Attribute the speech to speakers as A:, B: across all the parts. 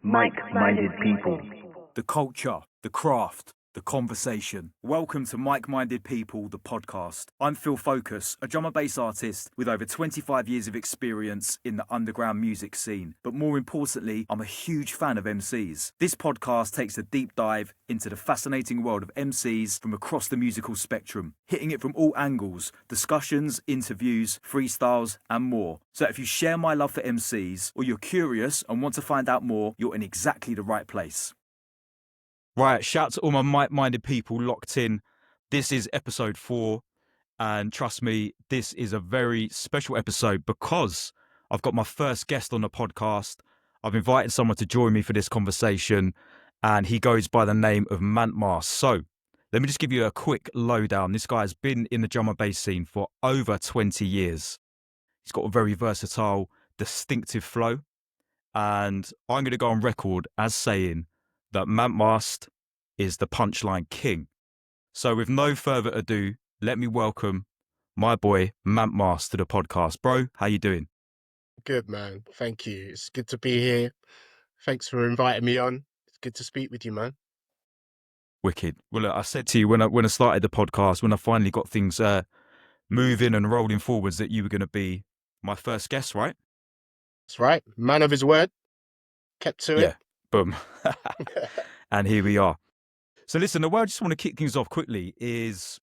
A: Mic-minded people.
B: The culture, the craft, the conversation. Welcome to Mic-Minded People, the podcast. I'm Fokus, a drum and bass artist with over 25 years of experience in the underground music scene. But more importantly, I'm a huge fan of MCs. This podcast takes a deep dive into the fascinating world of MCs from across the musical spectrum, hitting it from all angles, discussions, interviews, freestyles, and more. So if you share my love for MCs, or you're curious and want to find out more, you're in exactly the right place. Right, shout to all my mic-minded people locked in. This is episode 4, and trust me, this is a very special episode because I've got my first guest on the podcast. I've invited someone to join me for this conversation, and he goes by the name of Mantmast. So let me just give you a quick lowdown. This guy has been in the drum and bass scene for over 20 years. He's got a very versatile, distinctive flow, and I'm going to go on record as saying that Mantmast is the punchline king. So with no further ado, let me welcome my boy Mantmast to the podcast. Bro, how you doing?
C: Good, man. Thank you. It's good to be here. Thanks for inviting me on. It's good to speak with you, man.
B: Wicked. Well, look, I said to you when I started the podcast, when I finally got things moving and rolling forwards, that you were going to be my first guest, right?
C: That's right. Man of his word. Kept to
B: Yeah. Boom. And here we are. So listen, the way I just want to kick things off quickly is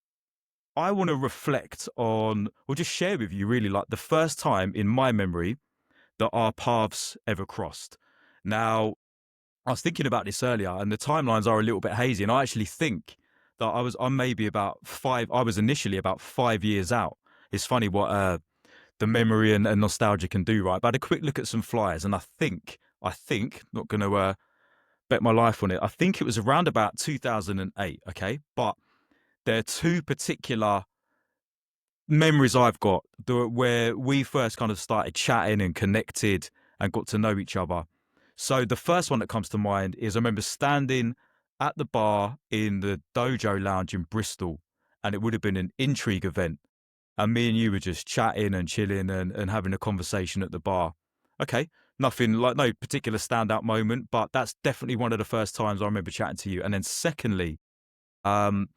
B: I want to reflect on, or just share with you really, like the first time in my memory that our paths ever crossed. Now, I was thinking about this earlier, and the timelines are a little bit hazy, and I actually think that I'm maybe about I was initially about 5 years out. It's funny what the memory and nostalgia can do, right? But I had a quick look at some flyers, and I think, not going to bet my life on it, I think it was around about 2008, okay? But there are two particular memories I've got where we first kind of started chatting and connected and got to know each other. So the first one that comes to mind is I remember standing at the bar in the Dojo Lounge in Bristol, and it would have been an intrigue event. And me and you were just chatting and chilling and having a conversation at the bar. Okay, nothing like no particular standout moment, but that's definitely one of the first times I remember chatting to you. And then secondly, I'm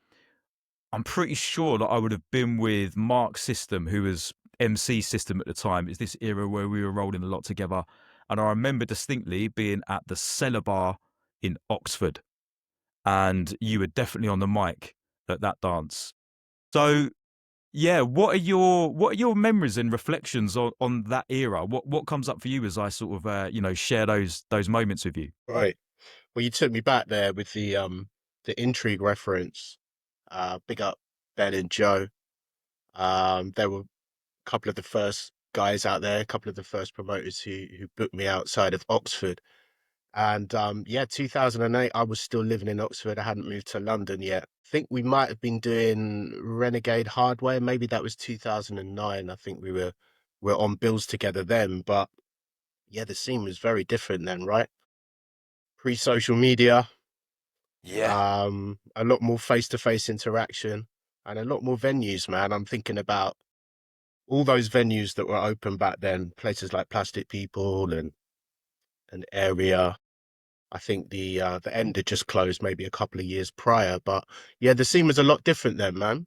B: pretty sure that I would have been with Mark System, who was MC System at the time. It's this era where we were rolling a lot together. And I remember distinctly being at the Cellar Bar in Oxford. And you were definitely on the mic at that dance. So yeah, what are your memories and reflections on that era? What comes up for you as I sort of share those moments with you?
C: Right. Well, you took me back there with the intrigue reference. Big up Ben and Joe. There were a couple of the first guys out there, a couple of the first promoters who booked me outside of Oxford. And 2008, I was still living in Oxford. I hadn't moved to London yet. I think we might have been doing Renegade Hardware. Maybe that was 2009. I think we were on bills together then. But yeah, the scene was very different then, right? Pre-social media.
B: Yeah.
C: A lot more face-to-face interaction and a lot more venues, man. I'm thinking about all those venues that were open back then, places like Plastic People and Area. I think the end had just closed maybe a couple of years prior, but yeah, the scene was a lot different then, man.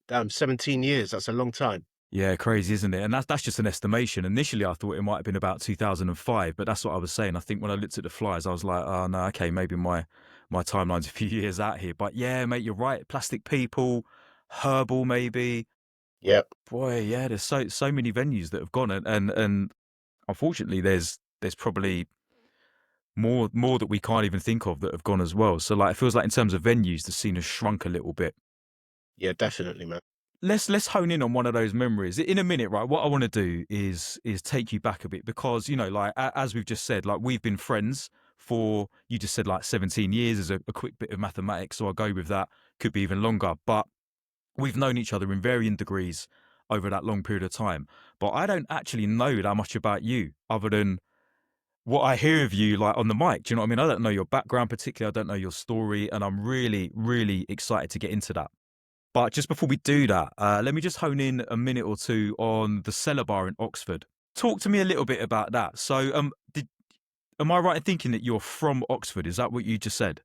C: Damn, 17 years, that's a long time.
B: Yeah, crazy, isn't it? And that's just an estimation. Initially, I thought it might have been about 2005, but that's what I was saying. I think when I looked at the flyers, I was like, oh, no, okay, maybe my timeline's a few years out here. But yeah, mate, you're right. Plastic People, Herbal, maybe.
C: Yep.
B: Boy, yeah, there's so many venues that have gone, and unfortunately, there's probably more that we can't even think of that have gone as well. So like, it feels like in terms of venues, the scene has shrunk a little bit.
C: Yeah, definitely, man.
B: Let's hone in on one of those memories in a minute, right? What I want to do is take you back a bit because, you know, like as we've just said, like we've been friends for, you just said like 17 years is a quick bit of mathematics. So I'll go with that. Could be even longer, but we've known each other in varying degrees over that long period of time. But I don't actually know that much about you other than what I hear of you like on the mic. Do you know what I mean? I don't know your background particularly. I don't know your story. And I'm really, really excited to get into that. But just before we do that, let me just hone in a minute or two on the Cellar Bar in Oxford. Talk to me a little bit about that. So am I right in thinking that you're from Oxford? Is that what you just said?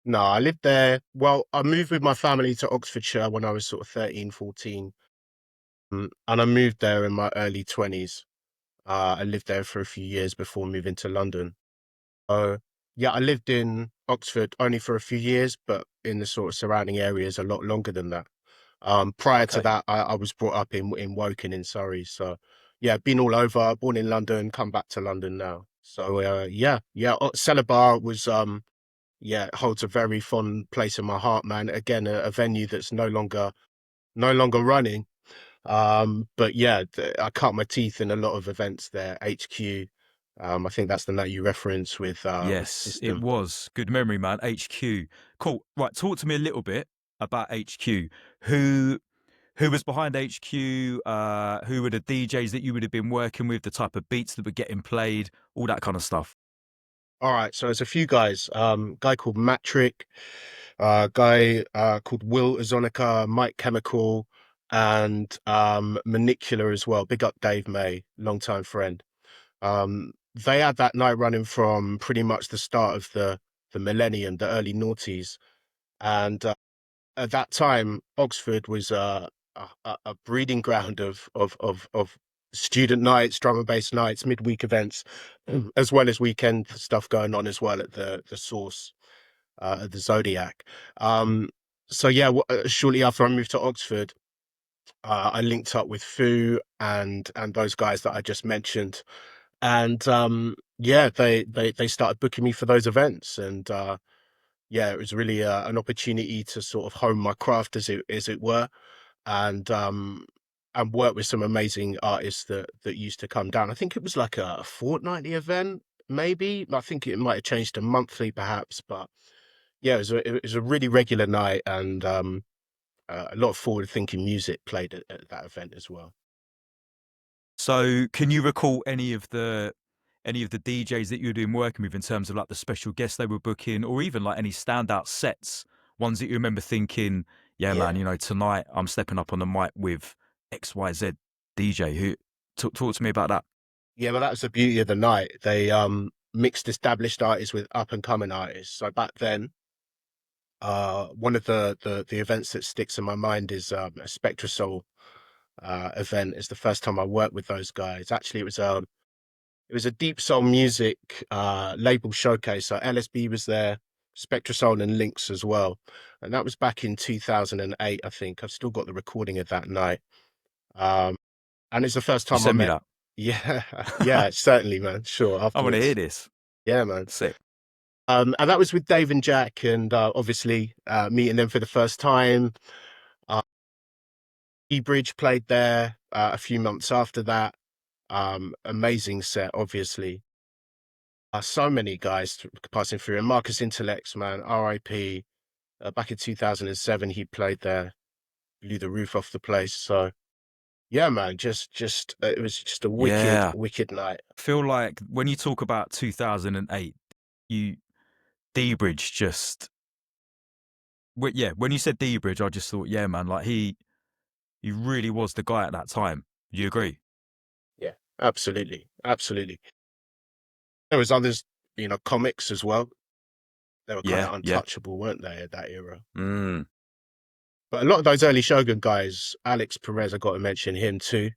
C: No, I lived there. Well, I moved with my family to Oxfordshire when I was sort of 13, 14. And I moved there in my early 20s. I lived there for a few years before moving to London. So, yeah, I lived in Oxford only for a few years, but in the sort of surrounding areas a lot longer than that. Prior to
B: Okay.
C: that, I was brought up in Woking in Surrey. So, yeah, been all over, born in London, come back to London now. So, yeah, Cellar Bar was, yeah, it holds a very fond place in my heart, man. Again, a venue that's no longer running. But yeah, I cut my teeth in a lot of events there. HQ, I think that's the night you reference with
B: Yes, it
C: System.
B: was. Good memory, man. HQ. Cool. Right, talk to me a little bit about HQ. Who who was behind HQ? Who were the DJs that you would have been working with? The type of beats that were getting played, all that kind of stuff.
C: All right, so there's a few guys. Guy called Matrick, guy called Will Azonica, Mike Chemical, and Manicula as well. Big up Dave May, longtime friend. They had that night running from pretty much the start of the millennium, the early noughties, and at that time, Oxford was a breeding ground of student nights, drum and bass nights, midweek events, as well as weekend stuff going on as well at the Source, at the Zodiac. Um, so yeah, shortly after I moved to Oxford, I linked up with Foo and those guys that I just mentioned, and yeah, they started booking me for those events, and yeah, it was really an opportunity to sort of hone my craft, as it were, and work with some amazing artists that used to come down. I think it was like a fortnightly event, maybe. I think it might have changed to monthly, perhaps, but yeah, it was a really regular night, and a lot of forward-thinking music played at that event as well.
B: So, can you recall any of the DJs that you've been working with in terms of like the special guests they were booking, or even like any standout sets, ones that you remember thinking, yeah, man,
C: Yeah,
B: you know, tonight I'm stepping up on the mic with XYZ DJ. Who talk to me about that?
C: yeah, but that was the beauty of the night. They mixed established artists with up-and-coming artists. So back then, one of the events that sticks in my mind is a Spectrasol event. It's the first time I worked with those guys. Actually, it was a deep soul music label showcase. So LSB was there, Spectrasol and Lynx as well, and that was back in 2008, I think. I've still got the recording of that night, um, and it's the first
B: You
C: time I
B: send me
C: met.
B: that.
C: Yeah, yeah, certainly, man. Sure,
B: I want to hear
C: afterwards.
B: this.
C: Yeah, man.
B: Sick.
C: And that was with Dave and Jack, and obviously meeting them for the first time. Uh, Bridge played there a few months after that. Amazing set, obviously. So many guys passing through, and Marcus Intellects, man, R.I.P. Back in 2007, he played there, blew the roof off the place. So yeah, man, just it was just a wicked,
B: Yeah.
C: wicked night.
B: Feel like when you talk about 2008, you D Bridge just yeah, when you said D Bridge, I just thought, yeah, man, like he really was the guy at that time. You agree?
C: Yeah, absolutely, absolutely. There was others, comics as well. They were kind
B: Yeah,
C: of
B: yeah.
C: untouchable, weren't they, at that era?
B: Mm,
C: But a lot of those early Shogun guys, Alex Perez, I got to mention him too.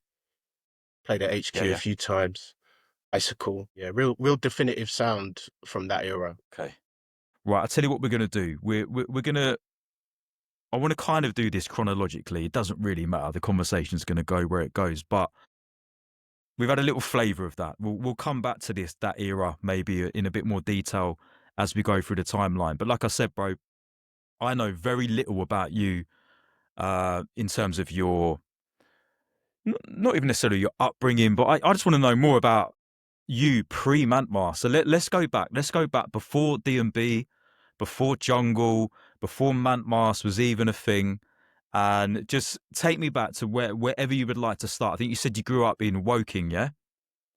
C: Played at
B: yeah,
C: HQ a
B: yeah.
C: few times. Bicycle, yeah, real definitive sound from that era.
B: Okay. Right, I'll tell you what we're gonna do. We're gonna. I want to kind of do this chronologically. It doesn't really matter. The conversation's gonna go where it goes, but we've had a little flavour of that. We'll come back to that era maybe in a bit more detail as we go through the timeline. But like I said, bro, I know very little about you in terms of your not even necessarily your upbringing, but I just want to know more about you pre Mantmast. So let's go back. Let's go back before D&B, before Jungle, before Mantmast was even a thing. And just take me back to wherever you would like to start. I think you said you grew up in Woking, yeah?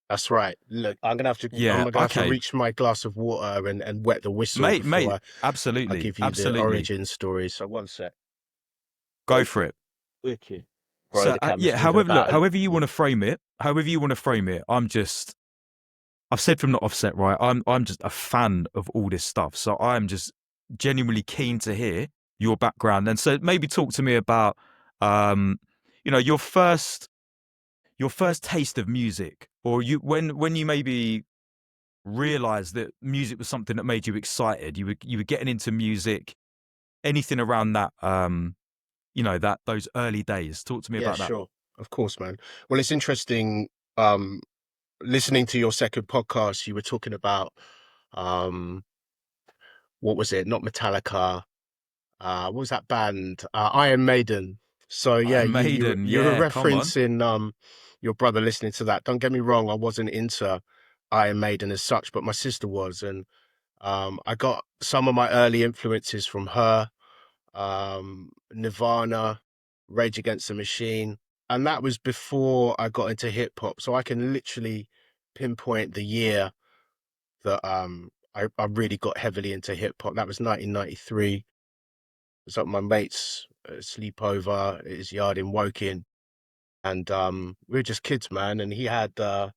C: That's right. Look, I'm
B: Yeah,
C: gonna have to
B: okay.
C: reach my glass of water and wet the whistle before
B: Mate,
C: I
B: absolutely.
C: give you the
B: Absolutely.
C: origin story. So one sec.
B: Go for it.
C: Wicked. Bro,
B: So
C: the camera's
B: yeah,
C: moving
B: however look,
C: about.
B: however you want to frame it, I'm just I've said from the offset, right? I'm just a fan of all this stuff, so I'm just genuinely keen to hear your background. And so maybe talk to me about, um, your first taste of music, or you when you maybe realized that music was something that made you excited. You were getting into music, anything around that. That those early days. Talk to me
C: Yeah,
B: about that.
C: sure. Of course, man. Well, it's interesting. Um, Listening to your second podcast, you were talking about um, what was it? Not Metallica. What was that band? Iron Maiden. So yeah,
B: Iron
C: you
B: Maiden,
C: you were
B: yeah, come on.
C: referencing your brother listening to that. Don't get me wrong, I wasn't into Iron Maiden as such, but my sister was, and I got some of my early influences from her, Nirvana, Rage Against the Machine, and that was before I got into hip hop. So I can literally pinpoint the year that I really got heavily into hip hop. That was 1993. It was at my mate's sleepover at his yard in Woking, and we were just kids, man. And he had a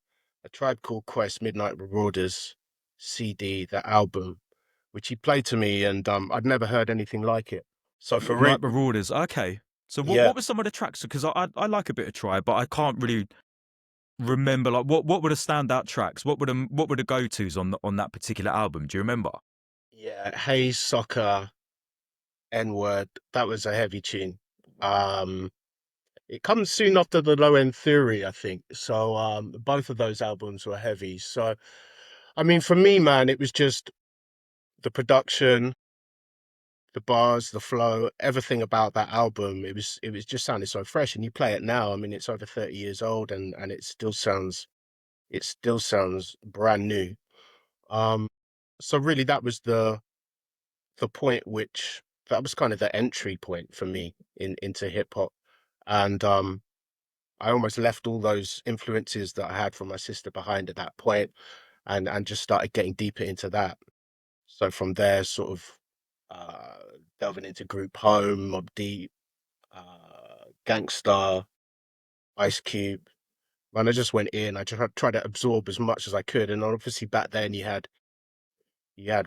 C: Tribe Called Quest Midnight Marauders CD, the album, which he played to me, and I'd never heard anything like it. So for
B: Midnight
C: real,
B: Marauders. Okay. So
C: yeah,
B: what were some of the tracks? Because I like a bit of Try, but I can't really remember like what were the standout tracks? What were the go tos on that particular album? Do you remember?
C: yeah, Hey Soccer, N Word, that was a heavy tune. Um, it comes soon after the Low End Theory, I think. So both of those albums were heavy. So I mean, for me, man, it was just the production, the bars, the flow, everything about that album. It was just sounded so fresh. And you play it now. I mean, it's over 30 years old, and it still sounds brand new. Um, so really, that was the point which that was kind of the entry point for me into hip hop, and I almost left all those influences that I had from my sister behind at that point, and just started getting deeper into that. So from there, sort of uh, delving into Group Home, Mob Deep, Gangstar, Ice Cube. And I just went in. I just tried to absorb as much as I could. And obviously back then you had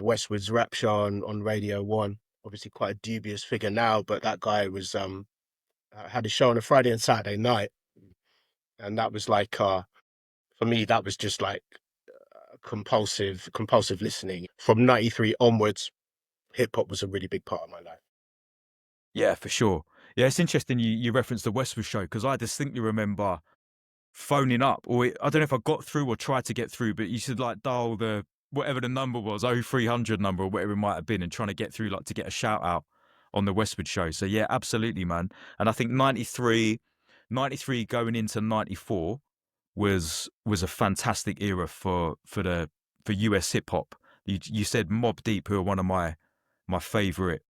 C: Westwood's Rap Show on Radio One. Obviously quite a dubious figure now, but that guy was had a show on a Friday and Saturday night, and that was like for me that was just like compulsive listening. From '93 onwards, hip hop was a really big part of my life.
B: Yeah, for sure. Yeah, it's interesting you referenced the Westwood show because I distinctly remember phoning up, I don't know if I got through or tried to get through, but you should like dial the whatever the number was, 0300 number or whatever it might have been, and trying to get through like to get a shout out on the Westwood show. So yeah, absolutely, man. And I think 93 going into 94 was a fantastic era for US hip hop. You said Mob Deep, who are one of my favorite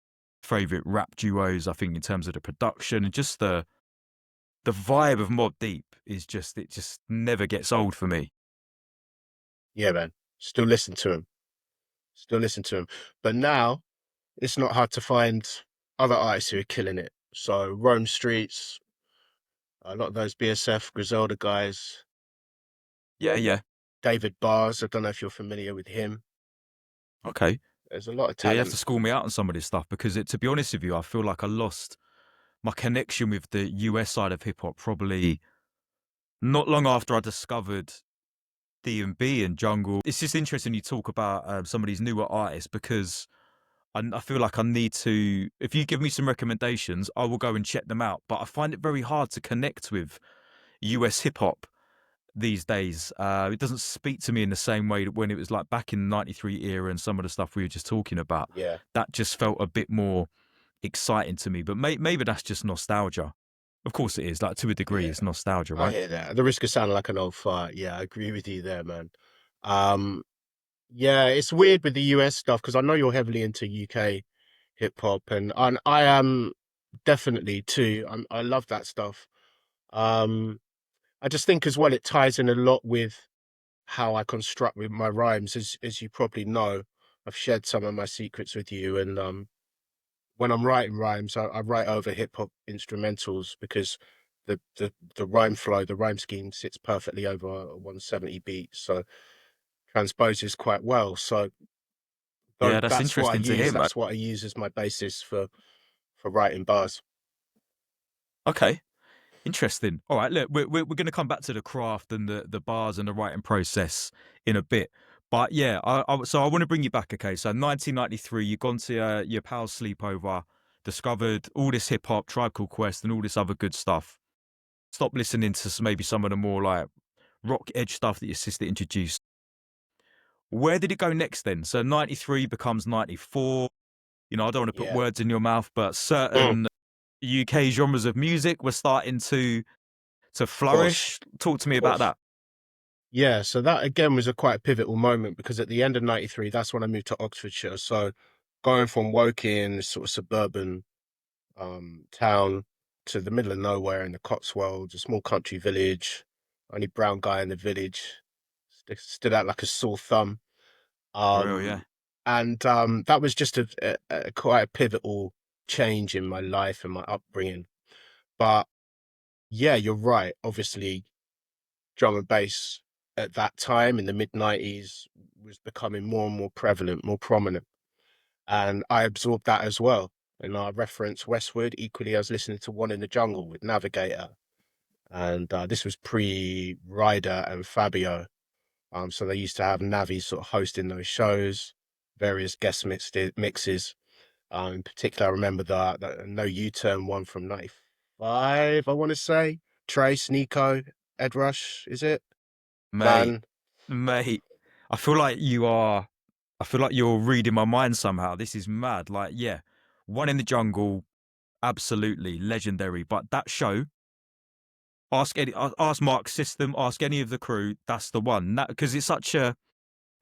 B: rap duos. I think in terms of the production and just the vibe of Mob Deep is just it just never gets old for me.
C: Yeah, man. Still listen to him. Still listen to him. But now it's not hard to find other artists who are killing it. So Rome Streets, a lot of those BSF Griselda guys,
B: Yeah, yeah.
C: David Bars. I don't know if you're familiar with him.
B: Okay.
C: There's a lot of
B: Yeah, you have
C: talent.
B: to school me out on some of this stuff because to be honest with you, I feel like I lost my connection with the US side of hip hop probably not long after I discovered D&B and Jungle. It's just interesting you talk about some of these newer artists because I feel like I need to. If you give me some recommendations, I will go and check them out. But I find it very hard to connect with US hip hop these days. It doesn't speak to me in the same way that when it was like back in the 93 era and some of the stuff we were just talking about.
C: Yeah,
B: That just felt a bit more exciting to me. But maybe that's just nostalgia. Of course it is. Like to a degree,
C: yeah.
B: it's nostalgia,
C: I
B: right?
C: hear that. At the risk of sounding like an old fart. Yeah, I agree with you there, man. Um, yeah, it's weird with the US stuff because I know you're heavily into UK hip hop, and I am definitely too. I love that stuff. Um, I just think as well it ties in a lot with how I construct with my rhymes, as you probably know. I've shared some of my secrets with you, and when I'm writing rhymes, I write over hip hop instrumentals because the rhyme flow, the rhyme scheme sits perfectly over a 170 beat. So transposes quite well. So
B: Yeah, that's
C: that's what I
B: interesting to
C: use.
B: hear, man.
C: That's what I use as my basis for writing bars.
B: Okay. Interesting. All right, look, we're going to come back to the craft and the bars and the writing process in a bit. But yeah, so I want to bring you back. Okay, so 1993, you've gone to your pal's sleepover, discovered all this hip hop, Tribe Called Quest, and all this other good stuff. Stop listening to maybe some of the more like rock edge stuff that your sister introduced. Where did it go next then? So 93 becomes 94. You know, I don't want to put
C: Yeah.
B: words in your mouth, but
C: Mm,
B: certain UK genres of music were starting to
C: of course.
B: flourish. Talk to
C: Of
B: me about
C: course.
B: that.
C: Yeah, so that again was a quite pivotal moment because at the end of '93, that's when I moved to Oxfordshire. So going from Woking, sort of suburban town, to the middle of nowhere in the Cotswolds, a small country village, only brown guy in the village, stood out like a sore thumb.
B: For real, yeah.
C: Um, and that was just a quite a pivotal change in my life and my upbringing. But yeah, you're right. Obviously, drum and bass at that time in the mid '90s was becoming more and more prevalent, more prominent. And I absorbed that as well. And I reference Westwood. Equally, I was listening to One in the Jungle with Navigator. And this was pre Ryder and Fabio. So they used to have Navi sort of hosting those shows, various guest mixes. In particular, I remember the No U-Turn one from '95, I want to say. Trace, Nico, Ed Rush, is it?
B: Mate,
C: Man,
B: mate, I feel like I feel like you're reading my mind somehow. This is mad. Like, yeah, One in the Jungle, absolutely legendary. But that show, ask Mark's system, ask any of the crew, that's the one. Because it's such a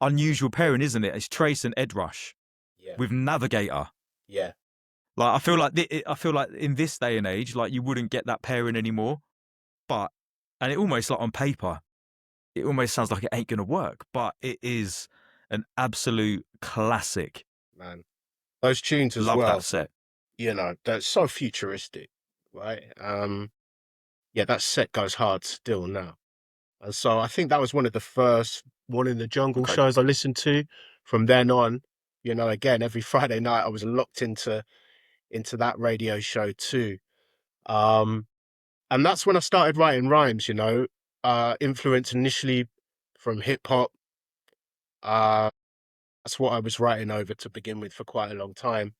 B: unusual pairing, isn't it? It's Trace and Ed Rush
C: yeah,
B: with Navigator.
C: yeah,
B: Like, I feel like in this day and age, like you wouldn't get that pairing anymore. But and it almost like on paper, it almost sounds like it ain't gonna work, but it is an absolute classic.
C: man. Those tunes as
B: Love that
C: well,
B: set.
C: that's so futuristic, right? Yeah, that set goes hard still now. And so I think that was one of the first One in the Jungle
B: Okay.
C: shows I listened to. From then on, again, every Friday night I was locked into that radio show too. Um, and that's when I started writing rhymes, influenced initially from hip hop. Uh, that's what I was writing over to begin with for quite a long time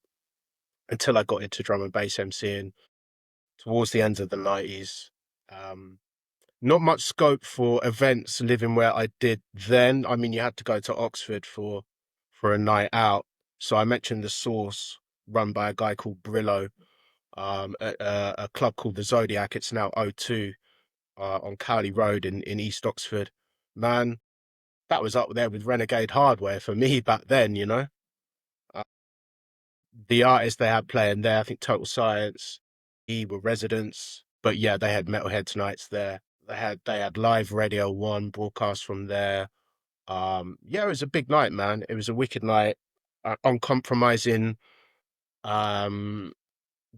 C: until I got into drum and bass MCing towards the end of the '90s. Um, Not much scope for events living where I did then. I mean, you had to go to Oxford for a night out. So I mentioned the Source, run by a guy called Brillo, at a club called the Zodiac. It's now O2 on Cowley Road in East Oxford. Man, that was up there with Renegade Hardware for me back then. Uh, the artists they had playing there, I think Total Science, E were residents, but yeah, they had Metalhead nights there. They had live Radio One broadcast from there. Yeah, it was a big night, man. It was a wicked night, uncompromising. Um,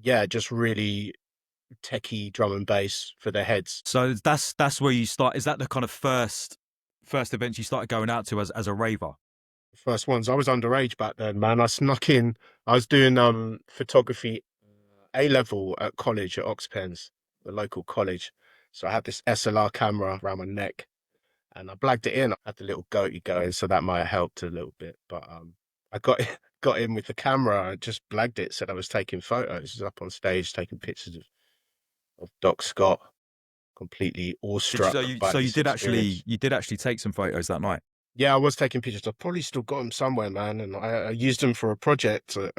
C: yeah, just really techie drum and bass for their heads.
B: So that's where you start. Is that the kind of first events you started going out to as a raver?
C: First ones. I was underage back then, man. I snuck in. I was doing photography A level at college at Oxpens, the local college. So I had this SLR camera around my neck and I blagged it in. I had the little goatee going, so that might have helped a little bit. But I got got in with the camera. I just blagged it. Said I was taking photos. I was up on stage taking pictures of Doc Scott, completely
B: Did you,
C: awestruck by
B: you
C: this
B: did
C: experience.
B: actually take some photos that night?
C: Yeah, I was taking pictures. I've probably still got them somewhere, man. And I used them for a project at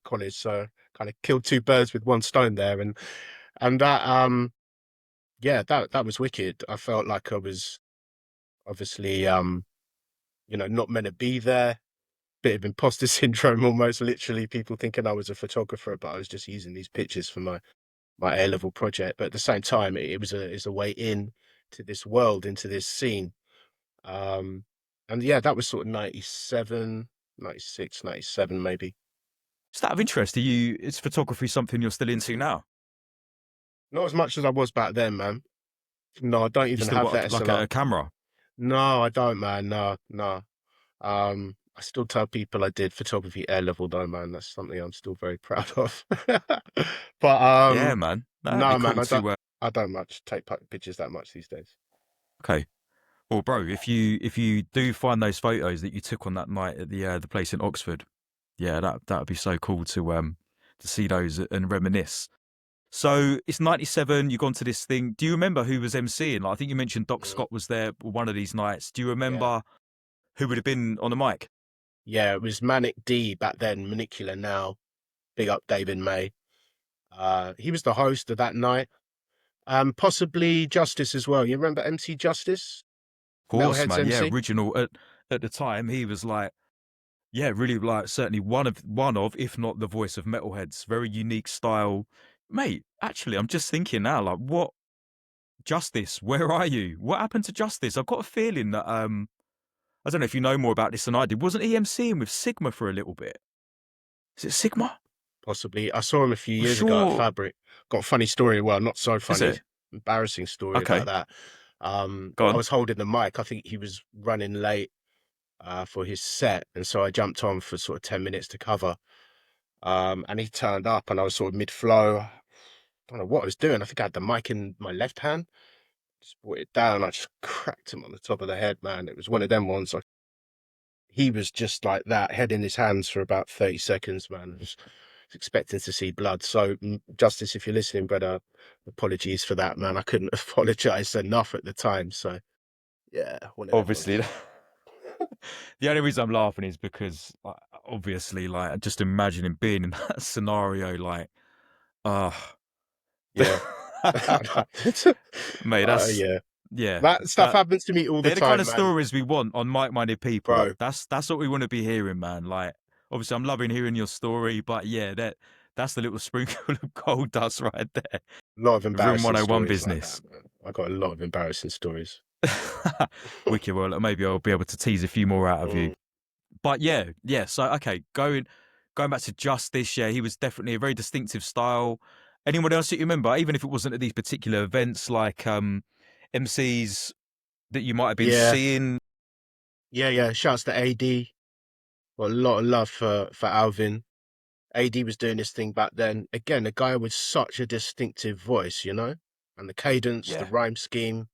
C: college. So kind of killed two birds with one stone there. And that yeah, that was wicked. I felt like I was obviously not meant to be there. Bit of imposter syndrome, almost literally, people thinking I was a photographer, but I was just using these pictures for my A level project. But at the same time, it was a way in to this world, into this scene. Um, and yeah, that was sort of 97, 96, 97, maybe.
B: Just out of interest, is photography something you're still into now?
C: Not as much as I was back then, man. No, I don't
B: You
C: even
B: still
C: have
B: got
C: that
B: like
C: SLR.
B: a camera?
C: No, I don't, man. No, no. I still tell people I did photography air level though, man. That's something I'm still very proud of. But
B: Yeah, man. That'd be
C: no, man,
B: cool to.
C: I don't much take pictures that much these days.
B: Okay. Well, bro, if you do find those photos that you took on that night at the place in Oxford, yeah, that would be so cool to see those and reminisce. So it's 97. You've gone to this thing. Do you remember who was emceeing? Like, I think you mentioned Doc
C: Mm,
B: Scott was there one of these nights. Do you
C: yeah.
B: remember who would have been on the mic?
C: Yeah, it was Manic D back then, Manicula now. Big up David May. He was the host of that night. Possibly Justice as well. You remember MC Justice?
B: Horse,
C: Metalhead's
B: man. Yeah,
C: MC?
B: original at the time. He was like, yeah, really like certainly one of, if not the voice of metalheads. Very unique style, mate. Actually, I'm just thinking now, like, what Justice? Where are you? What happened to Justice? I've got a feeling that I don't know if you know more about this than I did. Wasn't he emceeing with Sigma for a little bit? Is it Sigma?
C: Possibly. I saw him a few
B: I'm
C: years ago at
B: sure.
C: Fabric. Got a funny story. Well, not so
B: Is
C: funny,
B: it?
C: embarrassing story about
B: Okay,
C: that.
B: go
C: I
B: on.
C: was holding the mic. I think he was running late for his set, and so I jumped on for sort of 10 minutes to cover. And he turned up, and I was sort of mid-flow. I don't know what I was doing. I think I had the mic in my left hand. Just brought it down. I just cracked him on the top of the head, man. It was one of them ones. He was just like that, head in his hands for about 30 seconds, man. Just expecting to see blood. So, Justice, if you're listening, brother, apologies for that, man. I couldn't apologize enough at the time. So, yeah, one of them
B: Obviously,
C: ones.
B: the only reason I'm laughing is because, obviously, like, just imagining being in that scenario, like, ah,
C: Yeah.
B: mate, that's
C: Yeah.
B: yeah,
C: That stuff
B: that
C: happens to me all the
B: they're the kind
C: time,
B: of
C: man.
B: stories we want on Mike-minded people.
C: Bro,
B: That's what we want to be hearing, man. Like, obviously, I'm loving hearing your story, but yeah, that's the little sprinkle of gold dust right there.
C: a lot of
B: Room
C: embarrassing
B: 101
C: stories like that,
B: business.
C: man. I got a lot of embarrassing stories.
B: Wicked. Well, maybe I'll be able to tease a few more out of you.
C: Mm.
B: But yeah. So okay, going back to Justice. Yeah, he was definitely a very distinctive style. Anyone else that you remember, even if it wasn't at these particular events, like MCs that you might have been
C: Yeah.
B: seeing?
C: Yeah. Shouts to AD. Got a lot of love for Alvin. AD was doing this thing back then. Again, a guy with such a distinctive voice, you know, and the cadence, the
B: Yeah,
C: rhyme scheme,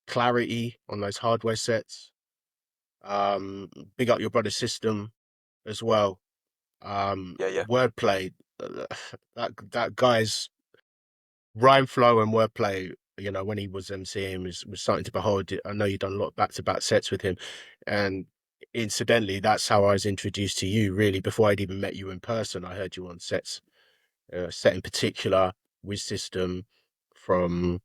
C: clarity on those hardware sets. Big up your brother system as well.
B: yeah.
C: Wordplay. That guy's rhyme flow and wordplay. You know, when he was MCing was something to behold. I know you've done a lot of back-to-back sets with him, and incidentally, that's how I was introduced to you. Really, before I'd even met you in person, I heard you on sets. Set in particular with System from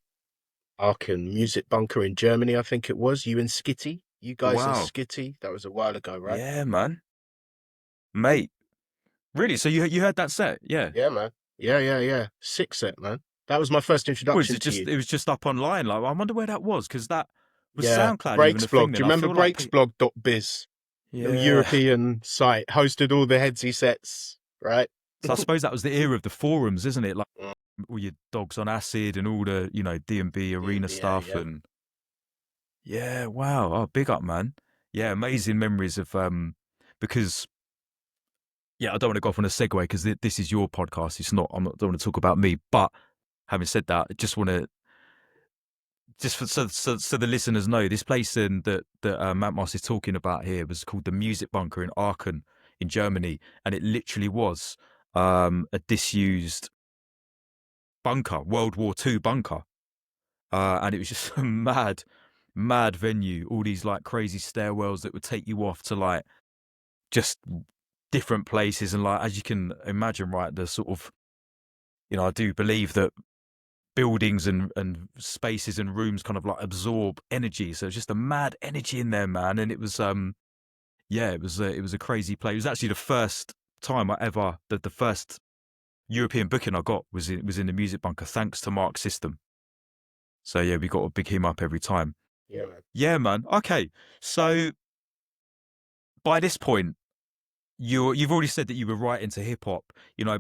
C: Aachen Music Bunker in Germany, I think it was. You and Skitty, you guys and
B: Wow.
C: Skitty. That was a while ago, right?
B: Yeah, man. Mate. Really? So you heard that set? Yeah.
C: Yeah, man. Yeah. Sick set, man. That was my first
B: Well, is
C: introduction
B: it
C: to
B: just
C: you.
B: it was just up online? Like, I wonder where that was because that was
C: Yeah,
B: SoundCloud even
C: Breaks
B: a thing
C: blog. Do
B: then.
C: you
B: I
C: remember
B: feel like
C: breaksblog.biz? Little
B: yeah.
C: European site hosted all the headsy sets, right?
B: So I suppose that was the era of the forums, isn't it? Like
C: Mm,
B: all your dogs on acid and all the D&B arena
C: DMBA,
B: stuff
C: yeah.
B: and yeah, wow. Oh, big up, man. Yeah, amazing memories of because yeah, I don't want to go off on a segue because this is your podcast. It's not. Don't want to talk about me. But having said that, I just want to so the listeners know this place that Mantmast is talking about here was called the Music Bunker in Aachen in Germany, and it literally was a disused bunker, World War II bunker, and it was just a mad venue. All these like crazy stairwells that would take you off to like just different places, and like as you can imagine, right, the sort of I do believe that buildings and spaces and rooms kind of like absorb energy. So it's just a mad energy in there, man. And it was yeah, it was a crazy play. It was actually the first time I ever the first European booking I got was in the Music Bunker, thanks to Mark's system. So yeah, we got to big him up every time.
C: Yeah, man.
B: Yeah, man. Okay, so by this point, you've already said that you were right into hip hop.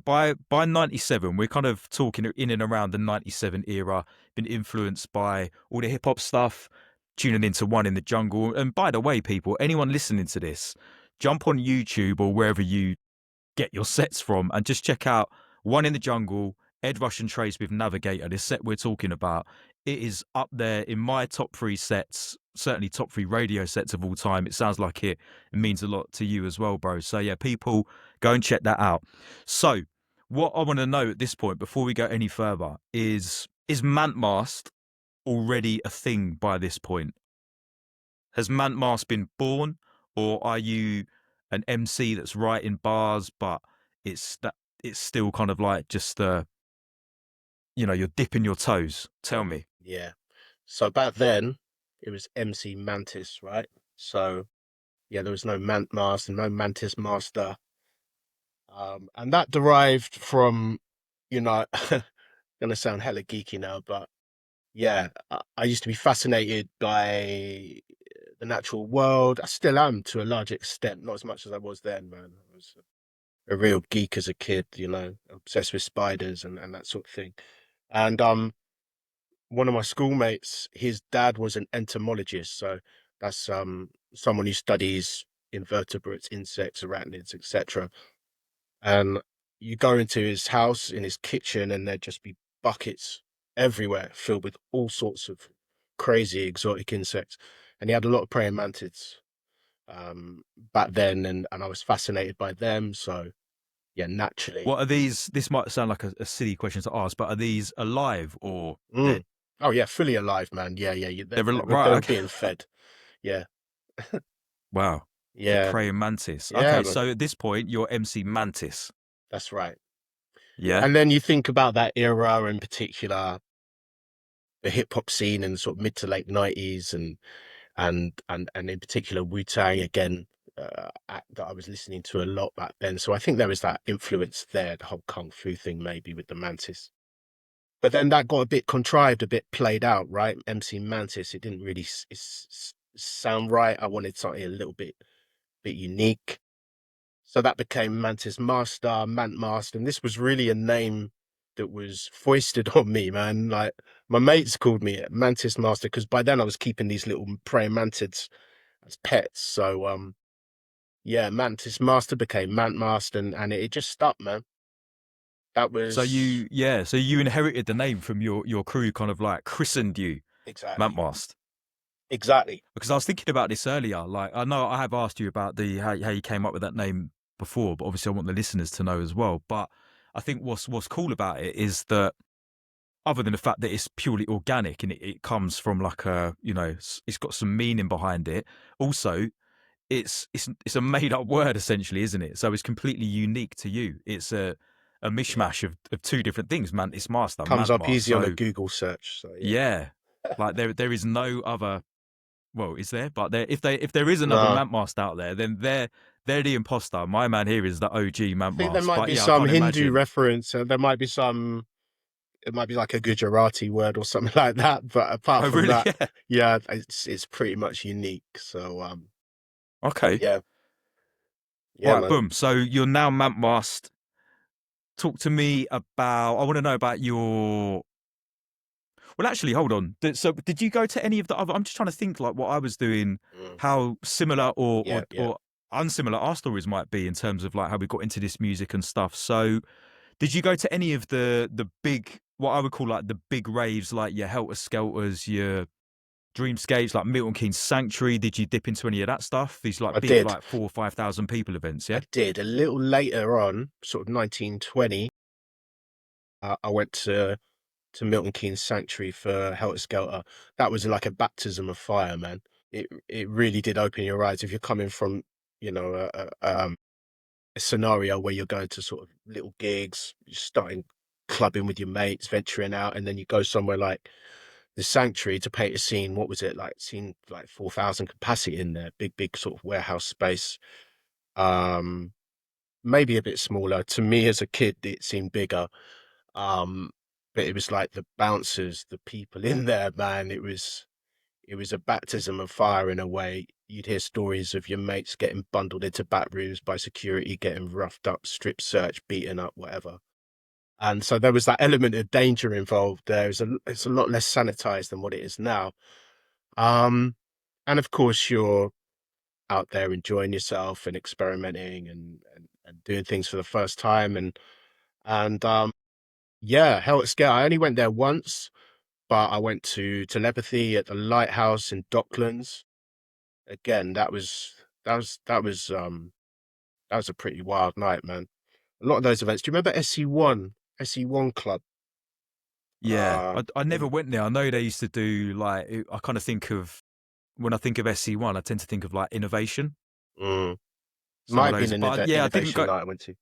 B: By '97, we're kind of talking in and around the '97 era. Been influenced by all the hip hop stuff. tuning into One in the Jungle. And by the way, people, anyone listening to this, jump on YouTube or wherever you get your sets from and just check out One in the Jungle, Ed Rush and Trace with Navigator, this set we're talking about. It is up there in my top three sets, certainly top three radio sets of all time. It sounds like it means a lot to you as well, bro. So yeah, people, go and check that out. So what I want to know at this point, before we go any further, is Mantmast already a thing by this point? Has Mantmast been born, or are you an MC that's writing bars, but it's still kind of like just you're dipping your toes? Tell me.
C: Yeah. So back then, it was MC Mantis, right? So yeah, there was no Mantmast and no Mantis Master. And that derived from, you know, gonna sound hella geeky now, but yeah, I used to be fascinated by the natural world. I still am to a large extent, not as much as I was then, man. I was a real geek as a kid, obsessed with spiders and that sort of thing. And one of my schoolmates, his dad was an entomologist, so that's someone who studies invertebrates, insects, arachnids, etc. And you go into his house, in his kitchen, and there'd just be buckets everywhere filled with all sorts of crazy exotic insects. And he had a lot of praying mantids back then, and I was fascinated by them. So yeah, naturally.
B: What are these? This might sound like a silly question to ask, but are these alive or dead?
C: Mm. Oh yeah, fully alive, man. Yeah, yeah.
B: They're
C: They
B: right.
C: were
B: Okay.
C: being fed. Yeah,
B: Wow. The
C: yeah,
B: praying mantis.
C: yeah,
B: Okay,
C: man.
B: so at this point, you're MC Mantis.
C: That's right.
B: Yeah.
C: And then you think about that era in particular, the hip hop scene in the sort of mid to late 90s, and in particular Wu-Tang again, that I was listening to a lot back then. So I think there was that influence there, the whole kung fu thing maybe with the Mantis. But then that got a bit contrived, a bit played out, right? MC Mantis, it didn't really sound right. I wanted something a little bit unique. So that became Mantis Master, Mantmast, and this was really a name that was foisted on me, man. Like my mates called me Mantis Master because by then I was keeping these little praying mantids as pets. So yeah, Mantis Master became Mantmast, and it just stuck, man. That
B: So
C: was
B: so you inherited the name from your crew, kind of like christened you
C: exactly,
B: Mantmast.
C: exactly.
B: Because I was thinking about this earlier. Like I know I have asked you about the how you came up with that name before, but obviously I want the listeners to know as well. But I think what's cool about it is that other than the fact that it's purely organic and it comes from like it's got some meaning behind it. Also, it's a made up word essentially, isn't it? So it's completely unique to you. It's a
C: Yeah,
B: mishmash of two different things, Mantis Master,
C: comes up
B: Mantmast.
C: easy on a
B: So
C: Google search. So yeah,
B: yeah, like there is no other. Well, is there? But if there is another
C: no.
B: Mantmast out there, then they're the imposter. My man here is the OG
C: I think there
B: Mantmast.
C: might
B: But
C: be
B: yeah, I
C: some
B: can't
C: Hindu
B: imagine.
C: reference. There might be some. It might be like a Gujarati word or something like that. But apart
B: Oh
C: from
B: really?
C: that,
B: Yeah.
C: yeah, it's pretty much unique. So
B: Okay.
C: yeah,
B: All
C: yeah,
B: right.
C: man.
B: Boom. So you're now Mantmast. Talk to me about. I want to know about your. Well, actually, hold on. So, did you go to any of the other? I'm just trying to think, like what I was doing,
C: Mm,
B: how similar
C: yeah, yeah.
B: or unsimilar our stories might be in terms of like how we got into this music and stuff. So, did you go to any of the big, what I would call like the big raves, like your Helter Skelters, your Dreamscapes, like Milton Keynes Sanctuary? Did you dip into any of that stuff? These like
C: I
B: big,
C: did.
B: like 4 or 5 thousand people events,
C: I
B: yeah.
C: did. A little later on, sort of 1920, I went to Milton Keynes Sanctuary for Helter Skelter. That was like a baptism of fire, man. It really did open your eyes. If you're coming from, you know, a scenario where you're going to sort of little gigs, you're starting clubbing with your mates, venturing out, and then you go somewhere like the Sanctuary to paint a scene. What was it like? Scene like 4,000 capacity in there, big sort of warehouse space. Um, Maybe a bit smaller. To me as a kid, it seemed bigger. Um, but it was like the bouncers, the people in there, man. It was a baptism of fire in a way. You'd hear stories of your mates getting bundled into back rooms by security, getting roughed up, strip searched, beaten up, whatever. And so there was that element of danger involved there. It's a lot less sanitized than what it is now. Um, and of course, you're out there enjoying yourself and experimenting and doing things for the first time. And yeah, hell, it's scary. I only went there once, but I went to telepathy at the lighthouse in Docklands. Again, that was that was um that was a pretty wild night, man. A lot of those events. Do you remember SE1? SE1 Club?
B: Yeah, I never
C: In
B: went there. I know they used to do like I kind of think of when I think of SC1, I tend to think of like innovation,
C: mm,
B: some
C: might
B: of
C: have been
B: those.
C: an
B: But yeah, I didn't
C: innovation
B: go.
C: night I went to.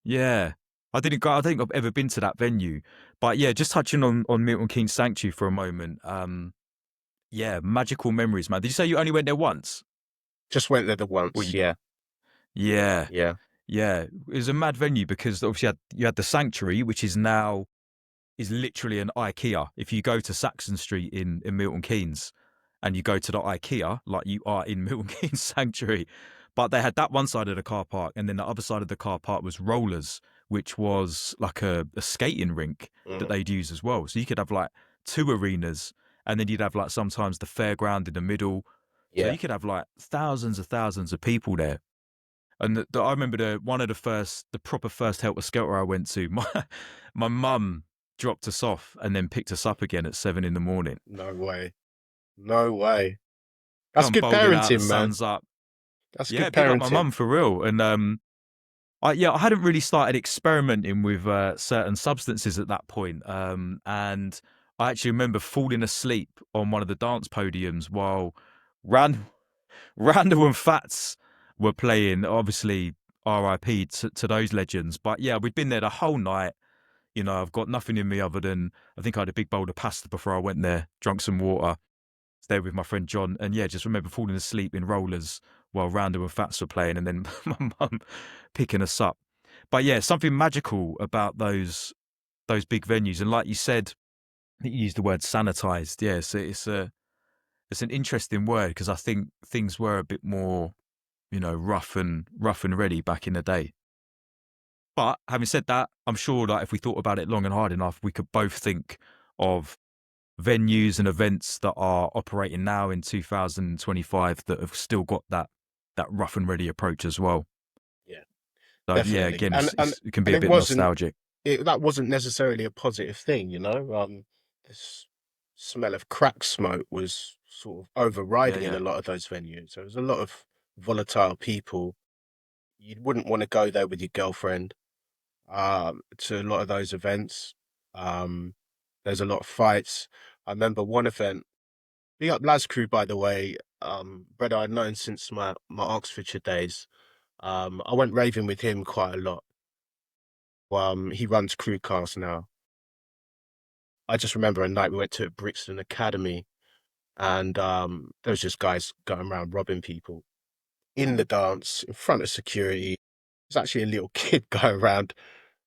B: Yeah, I didn't go. I don't think I've ever been to that venue. But yeah, just touching on Milton Keynes Sanctuary for a moment. Yeah, magical memories, man. Did you say you only went there once?
C: Just went there the
B: Or
C: once.
B: you,
C: Yeah,
B: yeah,
C: yeah.
B: yeah. It was a mad venue because obviously you had the Sanctuary, which is literally an IKEA. If you go to Saxon Street in Milton Keynes and you go to the IKEA, like you are in Milton Keynes Sanctuary, but they had that one side of the car park, and then the other side of the car park was rollers, which was like a skating rink that
C: Mm,
B: they'd use as well. So you could have like two arenas, and then you'd have like sometimes the fairground in the middle. So
C: yeah.
B: you could have like thousands of people there. And I remember one of the proper first Helter Skelter I went to. My mum dropped us off and then picked us up again at 7 in the morning.
C: No way. No way. That's
B: Come
C: good
B: bowling out, the
C: parenting, man.
B: sun's up.
C: That's
B: Yeah,
C: good
B: big up my
C: parenting.
B: mum for real. And I hadn't really started experimenting with certain substances at that point. And I actually remember falling asleep on one of the dance podiums while ran Randall and Fats were playing. Obviously, R.I.P. To those legends. But yeah, we'd been there the whole night. You know, I've got nothing in me other than I think I had a big bowl of pasta before I went there, drunk some water, stayed with my friend John, and yeah, just remember falling asleep in rollers while Randall and Fats were playing, and then my mum picking us up. But yeah, something magical about those big venues, and like you said, I think you used the word sanitized. Yeah, so it's an interesting word because I think things were a bit more, you know, rough and ready back in the day. But having said that, I'm sure that if we thought about it long and hard enough, we could both think of venues and events that are operating now in 2025 that have still got that rough and ready approach as well.
C: Yeah,
B: So yeah,
C: definitely.
B: again, it can be
C: And
B: a bit nostalgic.
C: that wasn't necessarily a positive thing, you know. This smell of crack smoke was sort of
B: Yeah,
C: overriding in
B: yeah.
C: a lot of those venues. There was a lot of volatile people. You wouldn't want to go there with your girlfriend. To a lot of those events. Um, there's a lot of fights. I remember one event. Big up Lads Crew, by the way. Brother I'd known since my Oxfordshire days. I went raving with him quite a lot. He runs Crewcast now. I just remember a night we went to Brixton Academy, and there was just guys going around robbing people in the dance in front of security. There's actually a little kid going around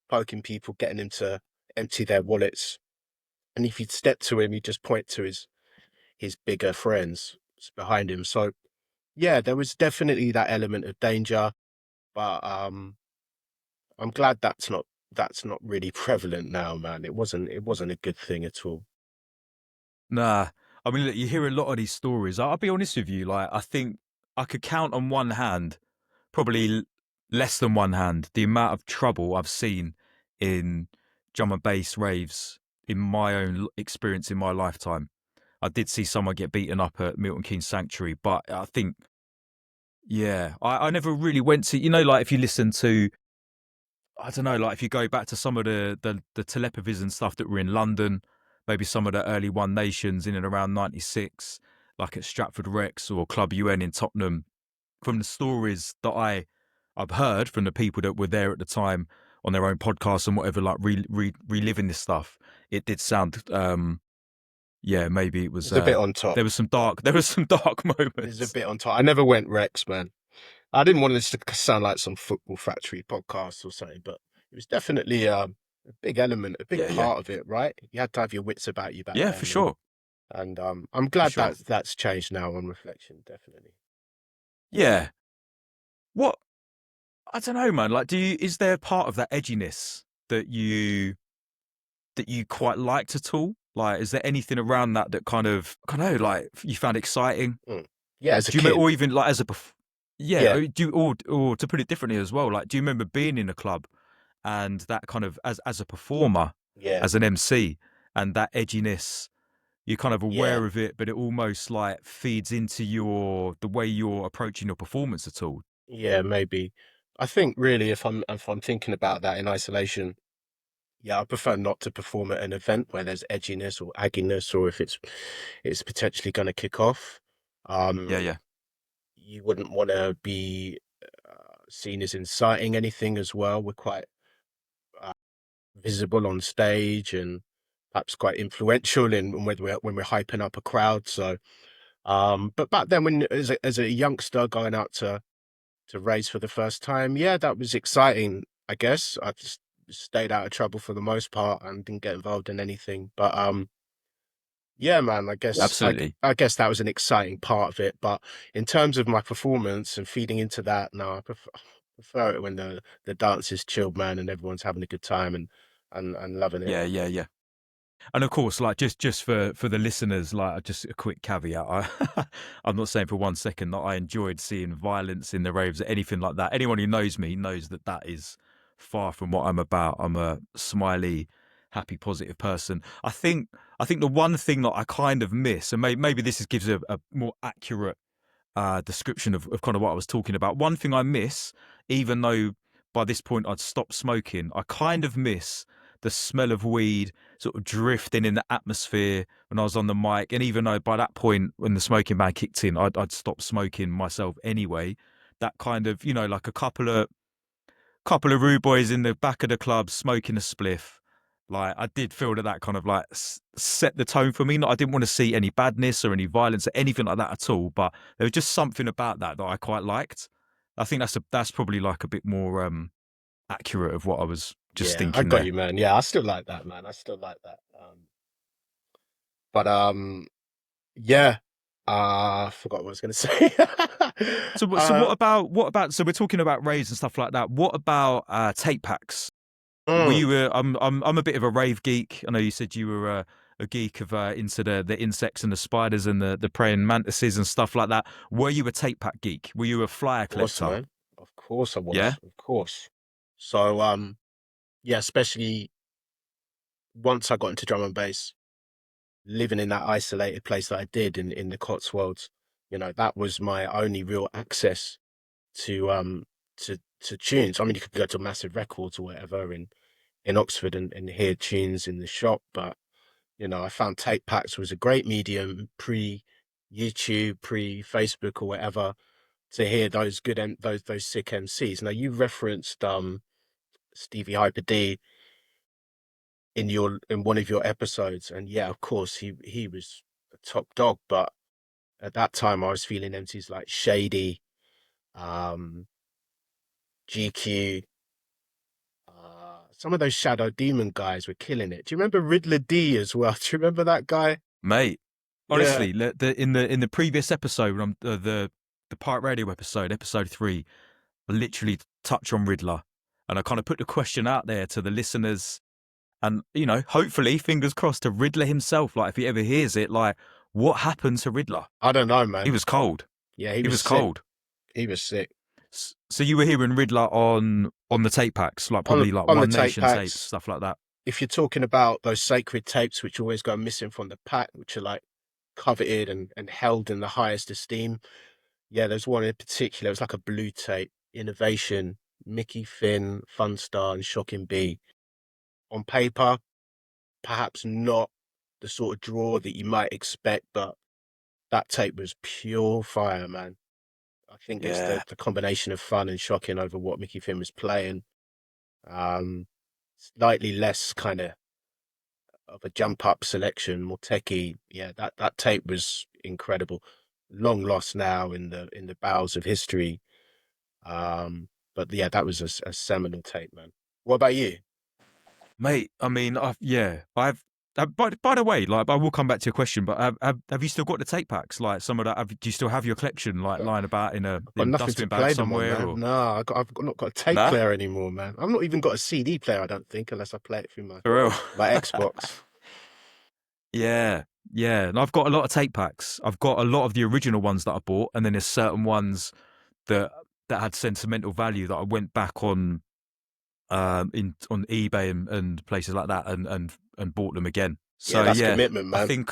C: poking people, getting them to empty their wallets. And if you'd step to him, he'd just point to his bigger friends behind him. So yeah, there was definitely that element of danger, but I'm glad that's not really prevalent now, man. It wasn't a good thing at all.
B: Nah, I mean, look, you hear a lot of these stories. I'll be honest with you. Like, I think I could count on one hand, probably less than one hand, the amount of trouble I've seen in drum and bass raves in my own experience in my lifetime. I did see someone get beaten up at Milton Keynes Sanctuary, but I think, yeah, I never really went to, you know, like if you listen to, I don't know, like if you go back to some of the telepathies and stuff that were in London, maybe some of the early One Nations in and around 96, like at Stratford Rex or Club UN in Tottenham, from the stories that I've heard from the people that were there at the time on their own podcasts and whatever, like reliving this stuff, it did sound, yeah, maybe it was,
C: It's a bit on top.
B: there was some dark
C: It's a
B: moments.
C: bit on top. I never went Rex, man. I didn't want this to sound like some football factory podcast or something, but it was definitely a big element, a big
B: Yeah, yeah,
C: part of it, right? You had to have your wits about you back
B: yeah, for
C: then,
B: sure,
C: and I'm
B: for
C: glad
B: sure.
C: that that's changed now on reflection, definitely.
B: Yeah. What I don't know, man. Like, is there part of that edginess that you quite liked at all? Like, is there anything around that that kind of, I don't know, like you found exciting?
C: Mm. Yeah, as a
B: Do you remember,
C: kid.
B: or even like as a, yeah,
C: Yeah,
B: do you, or to put it differently as well, like, do you remember being in a club and that kind of as a performer,
C: yeah,
B: as an MC, and that edginess, you're kind of
C: yeah,
B: aware of it, but it almost like feeds into the way you're approaching your performance at all?
C: yeah, maybe. I think really if I'm thinking about that in isolation, yeah, I prefer not to perform at an event where there's edginess or agginess, or if it's potentially going to kick off.
B: Yeah,
C: Um,
B: yeah,
C: you wouldn't want to be seen as inciting anything as well. We're quite uh, visible on stage and perhaps quite influential in when we're hyping up a crowd. So, but back then, when as a youngster going out to race for the first time, yeah, that was exciting. I guess I just stayed out of trouble for the most part and didn't get involved in anything. But yeah, man, I guess I,
B: absolutely.
C: I guess that was an exciting part of it. But in terms of my performance and feeding into that, no, I prefer it when the dance is chilled, man, and everyone's having a good time and loving it.
B: Yeah, yeah, yeah. And of course, like just for the listeners, like just a quick caveat. I'm not saying for 1 second that I enjoyed seeing violence in the raves or anything like that. Anyone who knows me knows that that is far from what I'm about. I'm a smiley, happy, positive person. I think the one thing that I kind of miss, and maybe this gives a more accurate description of kind of what I was talking about. One thing I miss, even though by this point I'd stopped smoking, I kind of miss the smell of weed sort of drifting in the atmosphere when I was on the mic. And even though by that point, when the smoking ban kicked in, I'd stopped smoking myself anyway. That kind of, like a couple of rude boys in the back of the club smoking a spliff. Like, I did feel that kind of like set the tone for me. Not, I didn't want to see any badness or any violence or anything like that at all. But there was just something about that I quite liked. I think that's probably like a bit more accurate of what I was just
C: Yeah, I
B: thinking
C: got
B: there.
C: you, man. Yeah, I still like that, man. I still like that. But yeah, I forgot what I was going to say.
B: So
C: uh,
B: what about? So we're talking about raves and stuff like that. What about tape packs? Were
C: mm,
B: you I'm a bit of a rave geek. I know you said you were a geek of into the insects and the spiders and the praying mantises and stuff like that. Were you a tape pack geek? Were you a flyer
C: of course,
B: collector?
C: man. Of course I
B: Yeah.
C: was. Of course. So, yeah, especially once I got into drum and bass, living in that isolated place that I did in the Cotswolds, that was my only real access to to tunes. I mean, you could go to Massive Records or whatever in Oxford and hear tunes in the shop, but I found tape packs was a great medium pre YouTube, pre Facebook or whatever to hear those good those sick MCs. Now you referenced Stevie Hyper D in one of your episodes, and yeah, of course he was a top dog, but at that time I was feeling MCs like Shady, um, GQ. Some of those Shadow Demon guys were killing it. Do you remember Riddler D as well? Do you remember that guy?
B: Mate,
C: Yeah,
B: honestly, in the previous episode, when the Pirate Radio episode, episode 3, I literally touch on Riddler, and I kind of put the question out there to the listeners, and hopefully, fingers crossed, to Riddler himself. Like, if he ever hears it, like, what happened to Riddler?
C: I don't know,
B: He
C: man.
B: was cold.
C: Yeah, he
B: He
C: was
B: was
C: sick.
B: cold.
C: He was sick.
B: So you were hearing Riddler on the tape packs, like
C: On
B: probably like
C: on the
B: One
C: tape
B: Nation tapes,
C: packs,
B: stuff like that.
C: if you're talking about those sacred tapes which always go missing from the pack, which are like coveted and held in the highest esteem, yeah, there's one in particular. It was like a blue tape, Innovation, Mickey Finn, Funstar, and Shocking B. On paper, perhaps not the sort of draw that you might expect, but that tape was pure fire, man. I think it's the
B: Yeah,
C: the combination of fun and shocking over what Mickey Finn was playing. Um, Slightly less kind of a jump up selection, more techie. Yeah, that tape was incredible. Long lost now in the bowels of history. But yeah, that was a seminal tape, man. What about you?
B: mate. I mean, I've. By the way, like I will come back to your question, but have you still got the tape packs? Like some of that, do you still have your collection like lying about in a
C: I've got
B: in
C: nothing to
B: dustbin bag
C: play them on,
B: somewhere
C: man.
B: or
C: No, I've not got a tape
B: nah?
C: player anymore, man. I've not even got a CD player, I don't think, unless I play it through my
B: For real?
C: my Xbox.
B: Yeah, yeah. And I've got a lot of tape packs. I've got a lot of the original ones that I bought, and then there's certain ones that had sentimental value that I went back on in on eBay and places like that and bought them again.
C: Yeah,
B: So
C: that's
B: yeah,
C: commitment,
B: I
C: man.
B: think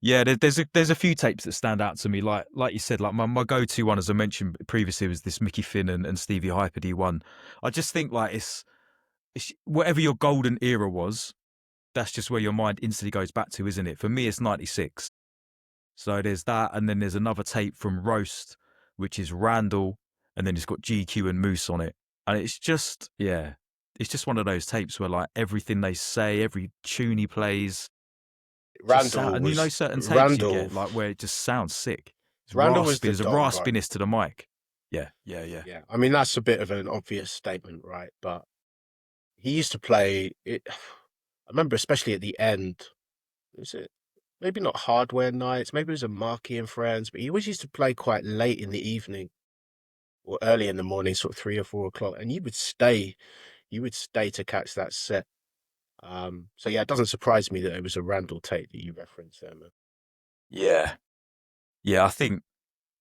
B: yeah, there's a few tapes that stand out to me. Like you said, like my go to one, as I mentioned previously, was this Mickey Finn and Stevie Hyperdy one. I just think like it's whatever your golden era was, that's just where your mind instantly goes back to, isn't it? For me, it's '96. So there's that, and then there's another tape from Roast, which is Randall, and then it's got GQ and Moose on it, and it's just yeah, it's just one of those tapes where like everything they say, every tune he plays, just sound,
C: Randall
B: and you know
C: was
B: certain tapes you
C: Randall.
B: get like where it just sounds sick. It's
C: Randall was
B: raspy.
C: the
B: There's a
C: dog, right?
B: raspiness to the mic. Yeah, yeah, yeah,
C: Yeah, I mean that's a bit of an obvious statement, right? But he used to play it. I remember, especially at the end. Was it maybe not hardware nights? Maybe it was a Marky and Friends, but he always used to play quite late in the evening or early in the morning, sort of 3 or 4 o'clock, and you would stay. You would stay to catch that set. So yeah, it doesn't surprise me that it was a Randall tape that you referenced there, man.
B: yeah, yeah. I think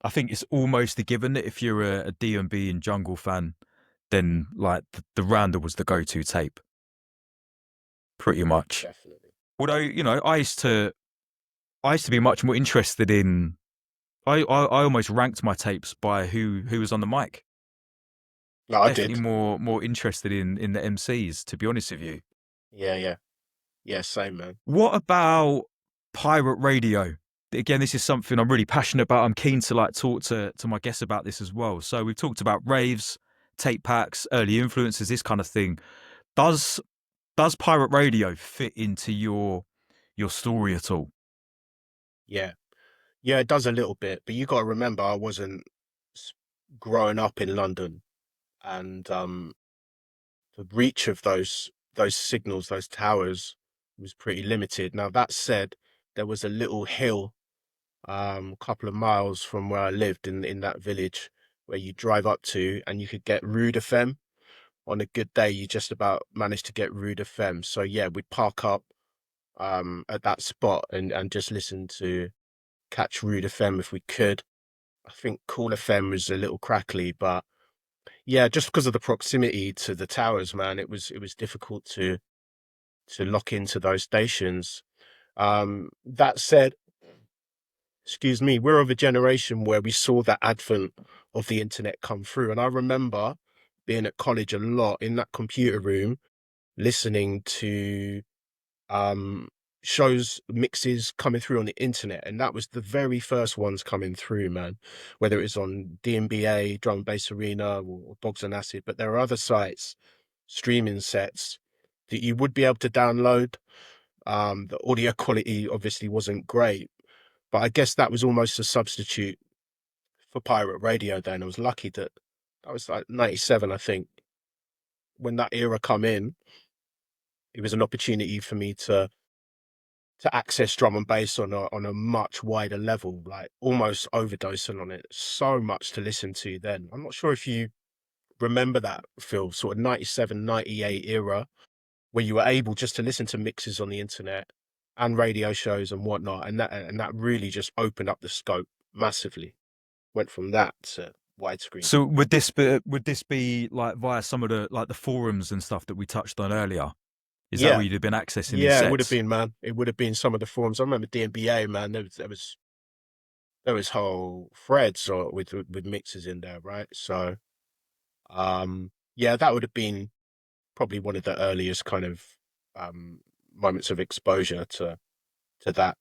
B: it's almost a given that if you're a D&B and Jungle fan, then like the Randall was the go-to tape, pretty much.
C: Definitely.
B: Although you know, I used to be much more interested in. I almost ranked my tapes by who was on the mic.
C: No, I
B: Definitely
C: did.
B: more interested in the MCs, to be honest with you.
C: Yeah, yeah, yeah. Same, man.
B: What about pirate radio? Again, this is something I'm really passionate about. I'm keen to like talk to my guests about this as well. So we've talked about raves, tape packs, early influences, this kind of thing. Does pirate radio fit into your story at all?
C: Yeah, yeah. It does a little bit, but you got to remember, I wasn't s- growing up in London, and the reach of those signals, those towers, was pretty limited. Now that said, there was a little hill, a couple of miles from where I lived in that village, where you drive up to, and you could get Rude FM. On a good day, you just about managed to get Rude FM. So yeah, we'd park up at that spot and just listen to catch Rude FM if we could. I think Cool FM was a little crackly, but yeah, just because of the proximity to the towers, man, it was difficult to lock into those stations. That said, excuse me, we're of a generation where we saw that advent of the internet come through, and I remember being at college a lot in that computer room, listening to um shows mixes coming through on the internet, and that was the very first ones coming through, man, whether it was on DMBA, Drum and Bass Arena, or Bogs and Acid. But there are other sites, streaming sets, that you would be able to download. The audio quality obviously wasn't great, but I guess that was almost a substitute for pirate radio then. I was lucky that that was like 97, I think. When that era come in, it was an opportunity for me to access drum and bass on a much wider level, like almost overdosing on it. So much to listen to then. I'm not sure if you remember that, Phil, sort of 97, 98 era, where you were able just to listen to mixes on the internet and radio shows and whatnot. And that really just opened up the scope massively. Went from that to widescreen.
B: So would this be like via some of the like the forums and stuff that we touched on earlier? Is that
C: Yeah.
B: where you'd have been accessing these
C: Yeah, it would have
B: sets?
C: been, man. It would have been some of the forums. I remember DNBA, man. There was whole threads or with mixes in there, right? So yeah, that would have been probably one of the earliest kind of um moments of exposure to that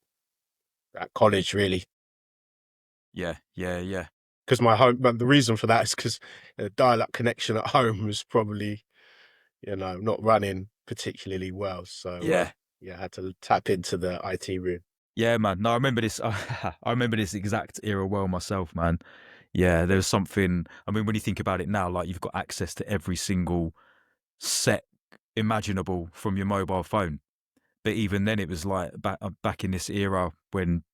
C: college, really.
B: Yeah, yeah, yeah,
C: Because the reason for that is because the dial-up connection at home was probably, not running particularly well. So
B: yeah,
C: yeah, I had to tap into the IT room.
B: yeah, man. No, I remember this. I remember this exact era well myself, man. Yeah, there was something. I mean, when you think about it now, like you've got access to every single set imaginable from your mobile phone. But even then, it was like back in this era when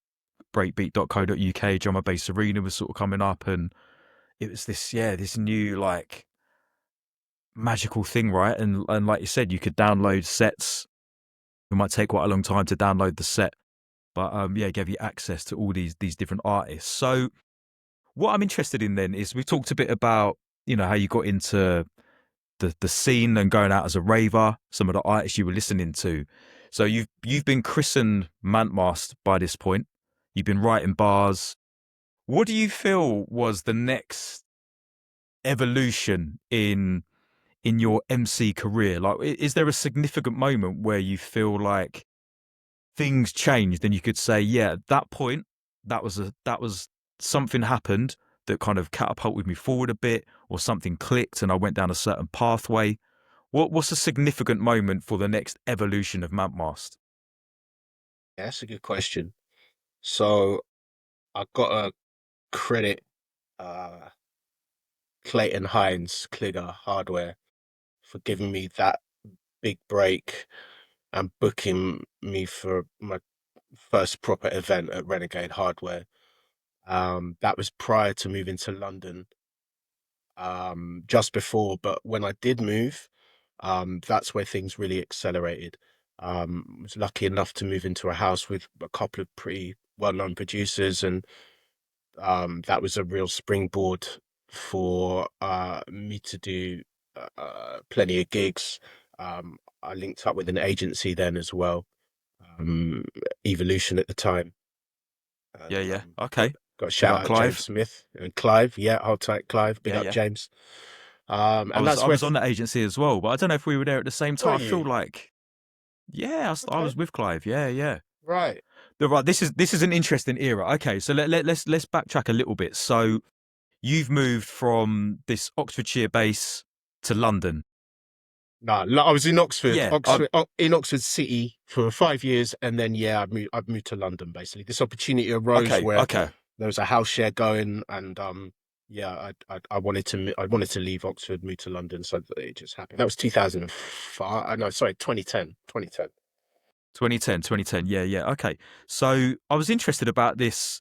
B: breakbeat.co.uk, Drum and Bass Arena was sort of coming up, and it was this new like magical thing, right? And like you said, you could download sets It might take quite a long time to download the set, but yeah, it gave you access to all these different artists. So what I'm interested in then is we talked a bit about, how you got into the scene and going out as a raver, some of the artists you were listening to. So you've been christened Mantmast by this point. You've been writing bars. What do you feel was the next evolution in your MC career? Like, is there a significant moment where you feel like things changed and you could say, yeah, at that point, that was something happened that kind of catapulted me forward a bit, or something clicked and I went down a certain pathway? What's a significant moment for the next evolution of Mantmast?
C: Yeah, that's a good question. So I got to credit uh, Clayton Hines, Cligger Hardware, for giving me that big break and booking me for my first proper event at Renegade Hardware. That was prior to moving to London, just before, but when I did move, that's where things really accelerated. I was lucky enough to move into a house with a couple of pretty well-known producers, and that was a real springboard for me to do plenty of gigs. I linked up with an agency then as well, um, Evolution at the time,
B: Yeah,
C: and
B: yeah.
C: got
B: Okay.
C: got a
B: Big
C: shout
B: up
C: out James
B: Clive.
C: Smith and Clive. Yeah, hold tight, Clive. Big
B: Yeah,
C: up
B: yeah.
C: James.
B: I
C: And
B: was
C: that's
B: I
C: where
B: was on that agency as well, but I don't know if we were there at the same
C: were
B: time. I feel
C: you?
B: like, yeah, I
C: Okay,
B: was with Clive. Yeah, yeah.
C: right.
B: Right. This is an interesting era. Okay, so let's backtrack a little bit. So you've moved from this Oxfordshire base to London.
C: No, I was in Oxford,
B: Yeah.
C: In Oxford City for 5 years, and then yeah, I've moved to London basically. This opportunity arose
B: Okay.
C: where
B: Okay.
C: there was a house share going, and yeah, I wanted I wanted to leave Oxford, move to London, so it just happened. That was 2005. No, sorry, 2010, 2010.
B: 2010, 2010. Yeah, yeah. Okay. So I was interested about this,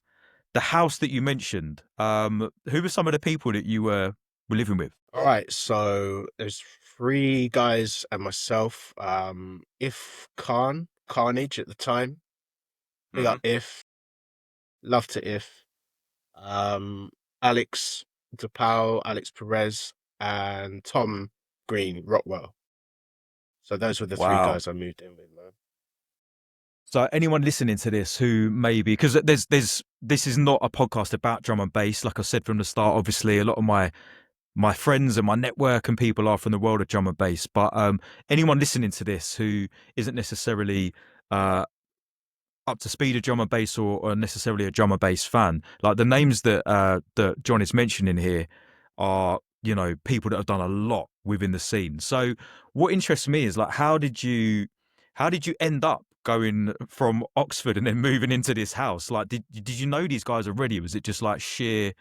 B: the house that you mentioned. Who were some of the people that you were living with?
C: All right, so there's three guys and myself. If Carnage at the time, big
B: Hmm.
C: up If, love to If. um, Alex DePaul, Alex Perez, and Tom Green Rockwell. So those were the three
B: Wow.
C: guys I moved in with, man.
B: So anyone listening to this who maybe, because there's this is not a podcast about drum and bass, like I said from the start. Obviously, a lot of my friends and my network and people are from the world of drum and bass. But anyone listening to this who isn't necessarily uh, up to speed of drum and bass, or necessarily a drum and bass fan, like the names that John is mentioning here are, people that have done a lot within the scene. So what interests me is, like, how did you end up going from Oxford and then moving into this house? Like, did you know these guys already? Was it just like sheer,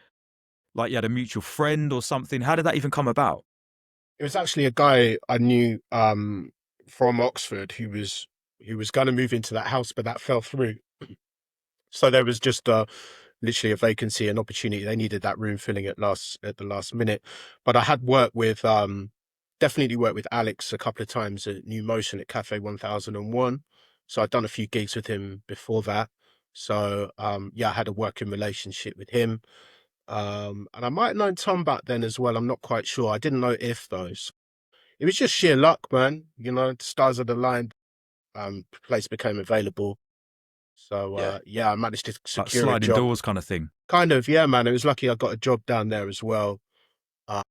B: like you had a mutual friend or something? How did that even come about?
C: It was actually a guy I knew from Oxford who was going to move into that house, but that fell through. So there was just literally a vacancy, an opportunity. They needed that room filling at the last minute. But I had worked with definitely worked with Alex a couple of times at New Motion at Cafe 1001. So I'd done a few gigs with him before that. So yeah, I had a working relationship with him. And I might have known Tom back then as well. I'm not quite sure. I didn't know if those. It was just sheer luck, man. You know, the stars of the line. Place became available. So
B: Yeah,
C: yeah, I managed to
B: like
C: secure a
B: sliding
C: job.
B: doors kind of thing.
C: Kind of, yeah, man. It was lucky I got a job down there as well, uh,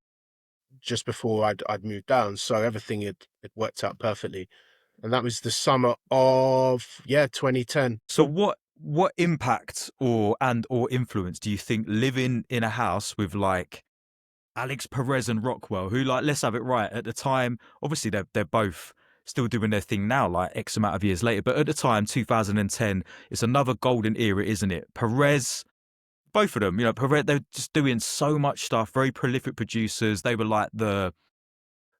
C: just before I'd moved down. So everything had worked out perfectly. And that was the summer of, yeah, 2010.
B: So what impact or influence do you think living in a house with like Alex Perez and Rockwell, who, like, let's have it right, at the time, obviously they're both still doing their thing now, like X amount of years later, but at the time, 2010, it's another golden era, isn't it? Perez, both of them, Perez, they're just doing so much stuff, very prolific producers. They were like the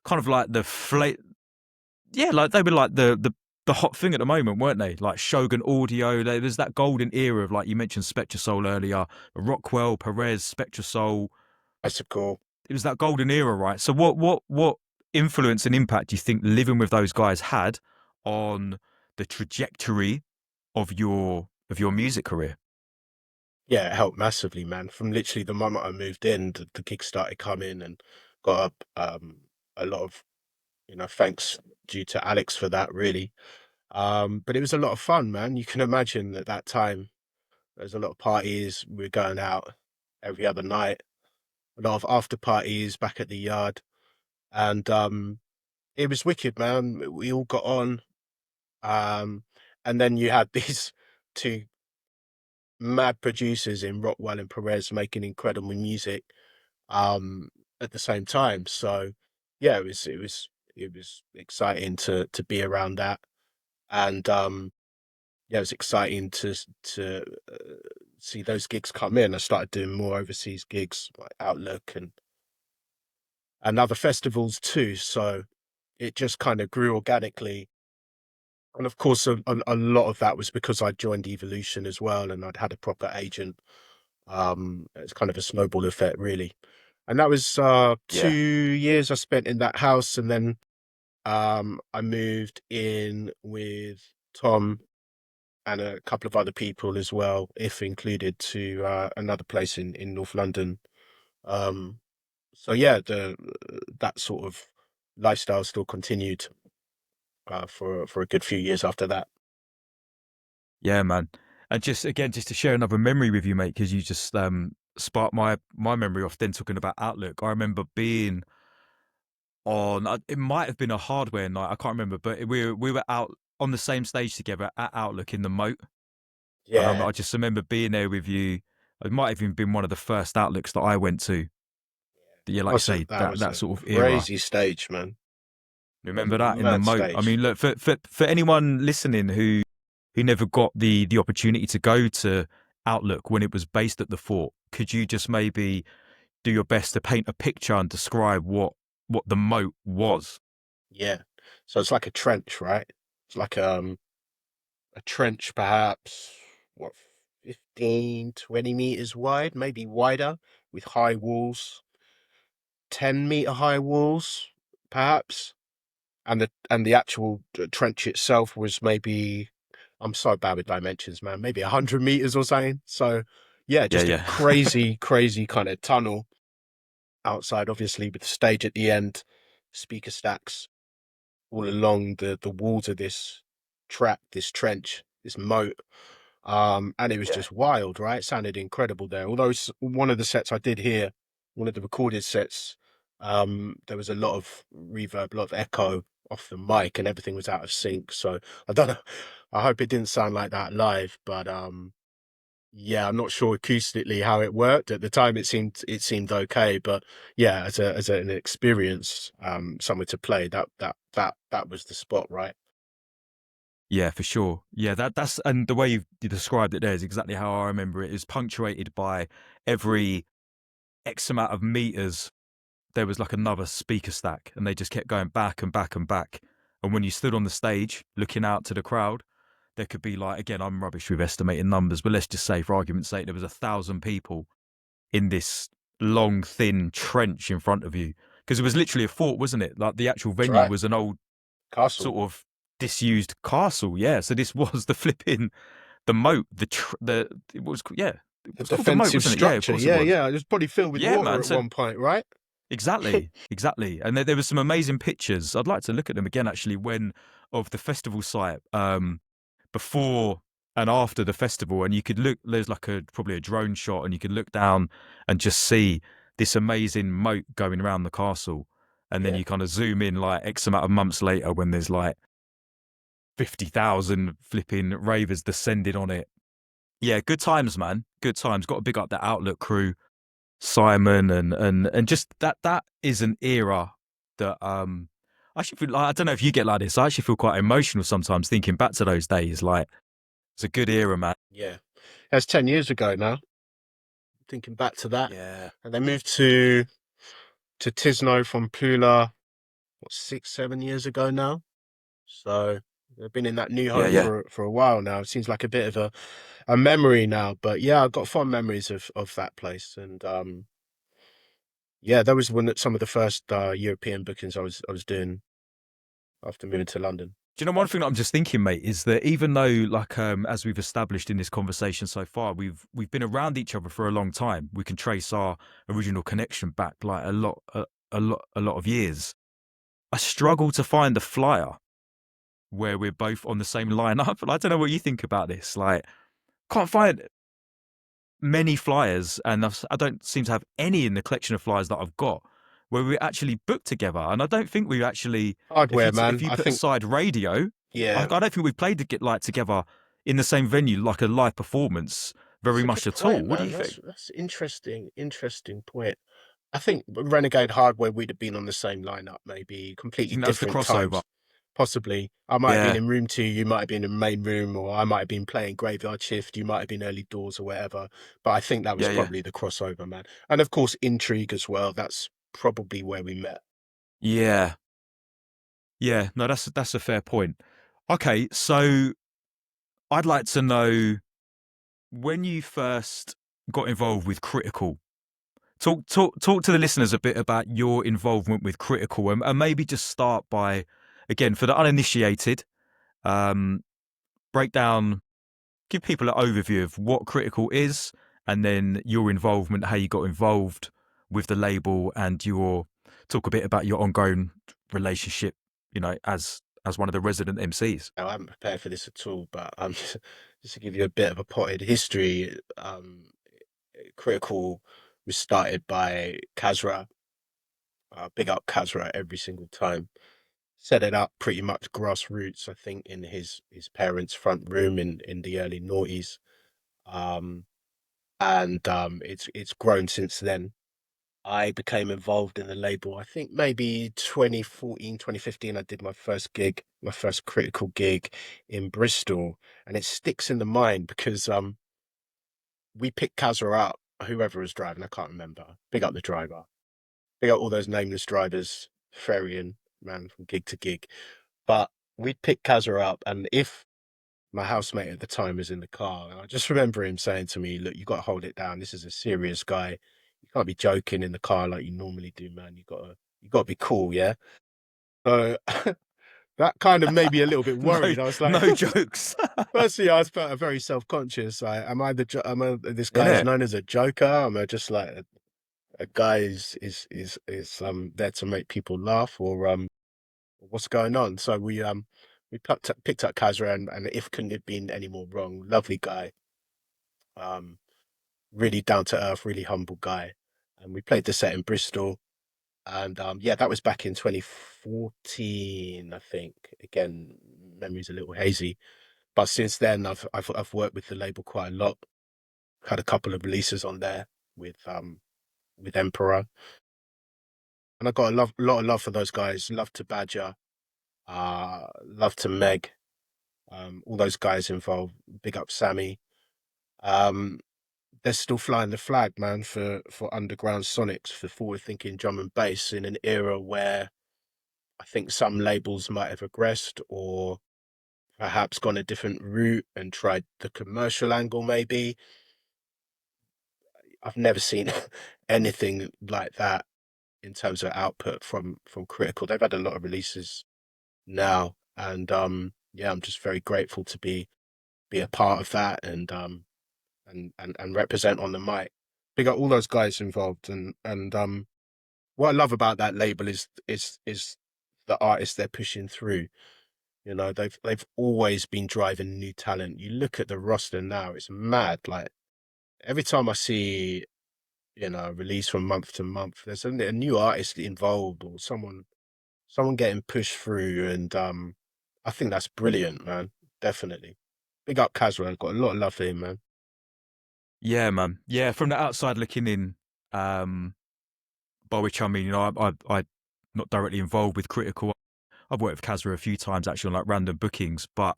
B: kind of like the yeah, like they were like the hot thing at the moment, weren't they? Like Shogun Audio. There's that golden era of, like you mentioned, Spectre Soul earlier, Rockwell, Perez, Spectre Soul.
C: That's a cool.
B: It was that golden era, right? So what influence and impact do you think living with those guys had on the trajectory of your music career?
C: Yeah, it helped massively, man. From literally the moment I moved in, the gigs started coming and got up a lot of, thanks due to Alex for that, really. But it was a lot of fun, man. You can imagine at that time, there's a lot of parties. We were going out every other night, a lot of after parties back at the yard. And it was wicked, man. We all got on. Um, and then you had these two mad producers in Rockwell and Perez making incredible music um at the same time. So yeah, it was exciting to be around that. And yeah, it was exciting to see those gigs come in. I started doing more overseas gigs like Outlook and other festivals too. So it just kind of grew organically. And of course, a lot of that was because I joined Evolution as well, and I'd had a proper agent. It's kind of a snowball effect, really. And that was two
B: Yeah.
C: years I spent in that house, and then I moved in with Tom and a couple of other people as well, if included, to another place in North London. Um, so yeah, the that sort of lifestyle still continued for a good few years after that.
B: Yeah, man. And just again, just to share another memory with you, mate, because you just sparked my memory off then talking about Outlook. I remember being on it might have been a hardware night, I can't remember, but we were out on the same stage together at Outlook in the Moat. And
C: Yeah,
B: I just remember being there with you. It might have even been one of the first Outlooks that I went to. Yeah, like you say,
C: that
B: that
C: was
B: that
C: a
B: sort of era.
C: crazy stage, man. It was
B: Remember
C: a
B: that in the
C: mad
B: Moat? I
C: stage.
B: mean, look for anyone listening who never got the opportunity to go to Outlook when it was based at the Fort, could you just maybe do your best to paint a picture and describe what the Moat was?
C: Yeah, so it's like a trench, right? It's like a trench, perhaps what 15, 20 meters wide, maybe wider, with high walls, 10-meter high walls, perhaps. And the actual trench itself was maybe, I'm so bad with dimensions, man, maybe 100 meters or something. So yeah,
B: Yeah,
C: just a
B: yeah,
C: crazy, crazy kind of tunnel outside, obviously, with the stage at the end, speaker stacks all along the walls of this track, this trench, this moat. And it was
B: yeah,
C: just wild, right? It sounded incredible there. Although one of the sets I did hear, one of the recorded sets, there was a lot of reverb, a lot of echo off the mic, and everything was out of sync. So I don't know. I hope it didn't sound like that live, but yeah, I'm not sure acoustically how it worked. At the time it seemed okay, but yeah, as an experience, somewhere to play, that was the spot, right?
B: yeah, for sure. Yeah, that's and the way you described it there is exactly how I remember it. Is punctuated by every X amount of meters there was like another speaker stack, and they just kept going back and back and back. And when you stood on the stage looking out to the crowd, there could be like, again, I'm rubbish with estimating numbers, but let's just say, for argument's sake, there was 1,000 people in this long, thin trench in front of you. Because it was literally a fort, wasn't it? Like the actual
C: That's
B: venue
C: right.
B: was an old
C: Castle.
B: sort of disused castle. Yeah. So this was the flipping, the moat, it was, yeah, it
C: The
B: was called the moat,
C: defensive
B: wasn't it? Yeah, of
C: structure.
B: course it
C: Yeah,
B: was.
C: yeah. It was probably filled with
B: Yeah,
C: water
B: man.
C: at
B: So
C: one point, right?
B: exactly, exactly. And there was some amazing pictures. I'd like to look at them again, actually, when of the festival site before and after the festival. And you could look, there's like probably a drone shot, and you could look down and just see this amazing moat going around the castle. And then
C: Yeah.
B: you kind of zoom in like X amount of months later when there's like 50,000 flipping ravers descended on it. Yeah, good times, man. Good times. Got to big up the Outlook crew, Simon, and just that is an era that I actually feel like, I don't know if you get like this. I actually feel quite emotional sometimes thinking back to those days. Like it's a good era, man.
C: Yeah. That's 10 years ago now. Thinking back to that.
B: Yeah,
C: And they moved to Tisno from Pula, what, 6, 7 years ago now. So they've been in that new
B: yeah,
C: home
B: yeah,
C: for a while now. It seems like a bit of a memory now. But yeah, I've got fond memories of that place. And yeah, that was some of the first European bookings I was doing after moving to London.
B: Do you know one thing that I'm just thinking, mate, is that even though, like, as we've established in this conversation so far, we've been around each other for a long time. We can trace our original connection back like a lot of years. I struggle to find the flyer where we're both on the same lineup. I don't know what you think about this. Like, can't find many flyers, and I don't seem to have any in the collection of flyers that I've got where we actually booked together. And I don't think we've actually,
C: Hardware,
B: if
C: man.
B: you
C: I
B: put
C: think,
B: aside radio, I
C: yeah,
B: don't think we've played to get like together in the same venue like a live performance very
C: that's a
B: much
C: good
B: at all.
C: point,
B: What do
C: man.
B: you think?
C: That's interesting. Interesting point. I think Renegade Hardware we'd have been on the same lineup, maybe
B: Do you
C: completely
B: think that was the
C: different
B: crossover?
C: times. Possibly, I might have been
B: Yeah,
C: in room 2, you might have been in the main room, or I might have been playing graveyard shift, you might have been early doors or whatever. But I think that was
B: yeah.
C: probably the crossover, man. And of course, Intrigue as well. That's probably where we met.
B: Yeah, yeah. No, that's a fair point. Okay, so I'd like to know when you first got involved with Critical. Talk to the listeners a bit about your involvement with Critical, and maybe just start by, again, for the uninitiated, um, break down, give people an overview of what Critical is, and then your involvement, how you got involved with the label, and your talk a bit about your ongoing relationship, as one of the resident MCs.
C: Now, I haven't prepared for this at all, but just to give you a bit of a potted history, Critical was started by Kazra. Big up Kazra every single time. Set it up pretty much grassroots, I think, in his parents' front room in the early noughties. Um, and it's grown since then. I became involved in the label, I think maybe 2014, 2015. I did my first gig, my first Critical gig in Bristol, and it sticks in the mind because we picked Kazra up, whoever was driving, I can't remember. Big up the driver. Big up all those nameless drivers, ferrying, man, from gig to gig. But we'd pick Kazza up, and if my housemate at the time was in the car, and I just remember him saying to me, "Look, you got to hold it down. This is a serious guy. You can't be joking in the car like you normally do, man. You got to be cool, yeah." So that kind of made me a little bit
B: No,
C: worried. I was like,
B: no jokes.
C: firstly, I was felt very self-conscious. Like, am I this guy is
B: Yeah,
C: known as a joker? Am I just like a guy is there to make people laugh, or what's going on? So we picked up Kazra, and if couldn't have been any more wrong. Lovely guy, um, really down to earth, really humble guy. And we played the set in Bristol, and yeah, that was back in 2014, I think. Again, memory's a little hazy, but since then I've worked with the label quite a lot. Had a couple of releases on there with Emperor, and I got lot of love for those guys. Love to Badger, love to Meg. All those guys involved. Big up Sammy. Um, they're still flying the flag, man, for underground sonics, for forward thinking drum and bass in an era where I think some labels might have regressed or perhaps gone a different route and tried the commercial angle, maybe. I've never seen anything like that in terms of output from Critical. They've had a lot of releases now, and yeah, I'm just very grateful to be a part of that, and represent on the mic. Big up all those guys involved, and what I love about that label is the artists they're pushing through. You know, they've always been driving new talent. You look at the roster now; it's mad. Like every time I see, release from month to month, there's a new artist involved or someone getting pushed through, and I think that's brilliant, man. Definitely. Big up Caswell. Got a lot of love for him, man.
B: yeah, man. Yeah, from the outside looking in, um, by which I mean, I'm not directly involved with Critical. I've worked with Kazra a few times actually on like random bookings, but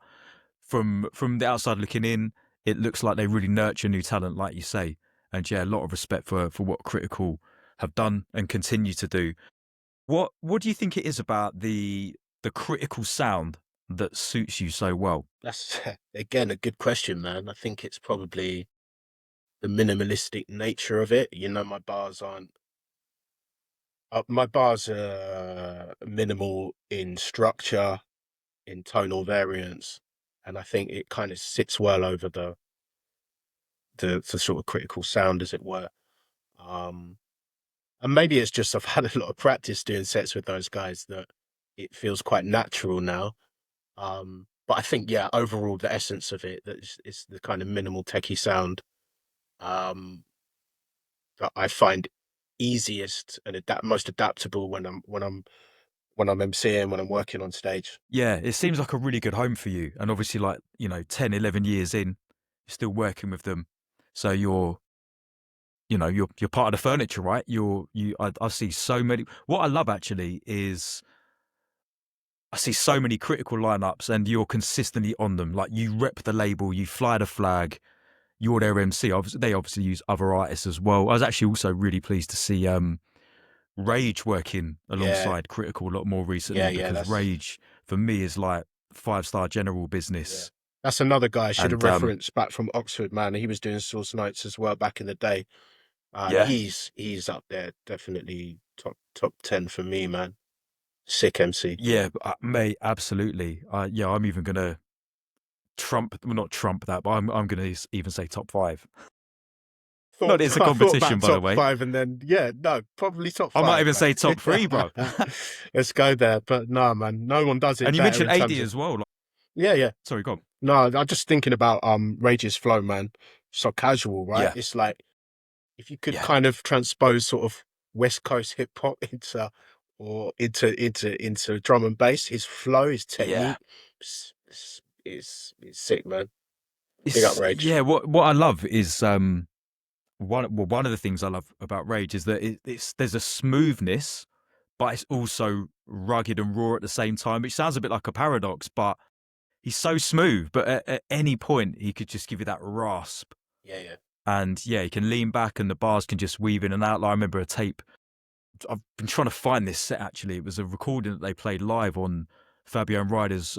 B: from the outside looking in, it looks like they really nurture new talent, like you say. And yeah, a lot of respect for what Critical have done and continue to do. What do you think it is about the Critical sound that suits you so well?
C: That's again a good question, man. I think it's probably the minimalistic nature of it. My bars are minimal in structure. in tonal variance, and I think it kind of sits well over the sort of critical sound, as it were. Um, and maybe it's just I've had a lot of practice doing sets with those guys that it feels quite natural now. But I think, yeah, overall, the essence of it that is the kind of minimal techie sound um, that I find easiest and most adaptable when I'm emceeing, when I'm working on stage.
B: Yeah, it seems like a really good home for you. And obviously, like, 10, 11 years in, you're still working with them. So you're part of the furniture, right? I see so many. What I love actually is I see so many critical lineups and you're consistently on them. Like you rep the label, you fly the flag, you're their MC. They obviously use other artists as well. I was actually also really pleased to see Rage working
C: Yeah,
B: alongside Critical a lot more
C: yeah,
B: recently
C: yeah.
B: because Rage for me is like 5-star general
C: Yeah,
B: business.
C: that's another guy I should have
B: And
C: referenced back from Oxford, man. He was doing Source Nights as well back in the day. And
B: yeah,
C: he's up there, definitely top 10 for me, man. Sick MC.
B: yeah, mate, absolutely. Yeah, I'm even gonna not trump that, but I'm gonna even say top five. Not
C: Thought
B: that it's a
C: I thought
B: competition,
C: about
B: by the
C: top
B: way.
C: five, and then yeah, no, probably top
B: I might
C: five,
B: even say
C: mate.
B: top three, bro.
C: Let's go there. But no, man, no one does it
B: And you
C: better
B: mentioned
C: in terms
B: 80
C: of
B: as well. Like,
C: yeah, yeah.
B: sorry, go on.
C: No, I'm just thinking about Rage's flow, man. So casual, right?
B: Yeah,
C: It's like if you could
B: yeah,
C: kind of transpose sort of West Coast hip hop into drum and bass, his flow, his
B: yeah.
C: technique is sick, man. Big up Rage.
B: Yeah. What I love is one of the things I love about Rage is that there's a smoothness, but it's also rugged and raw at the same time, which sounds a bit like a paradox, but he's so smooth, but at any point he could just give you that rasp.
C: Yeah, yeah.
B: And yeah, he can lean back and the bars can just weave in and out. Like I remember a tape. I've been trying to find this set actually. It was a recording that they played live on Fabio and Ryder's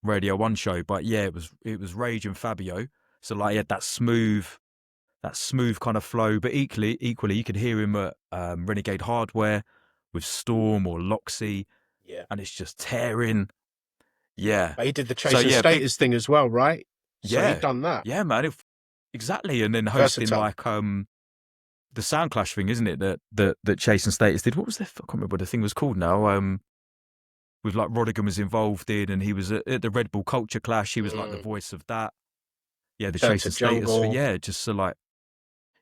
B: Radio 1 show. But yeah, it was Rage and Fabio. So like he had that smooth kind of flow, but equally you could hear him at Renegade Hardware with Storm or Loxy,
C: Yeah.
B: and it's just tearing. Yeah.
C: But he did the
B: So
C: Chase and
B: yeah, big.
C: Status thing as well, right? So he
B: Yeah,
C: done that.
B: yeah, man. Exactly, and then hosting
C: Versatile.
B: like the Sound Clash thing, isn't it? That Chase and Status did. What was I can't remember what the thing was called now. With like Rodigan was involved in, and he was at the Red Bull Culture Clash. He was like the
C: Mm.
B: voice of that. Yeah, the
C: Return
B: Chase
C: to
B: and Status.
C: Jungle.
B: Yeah, just so like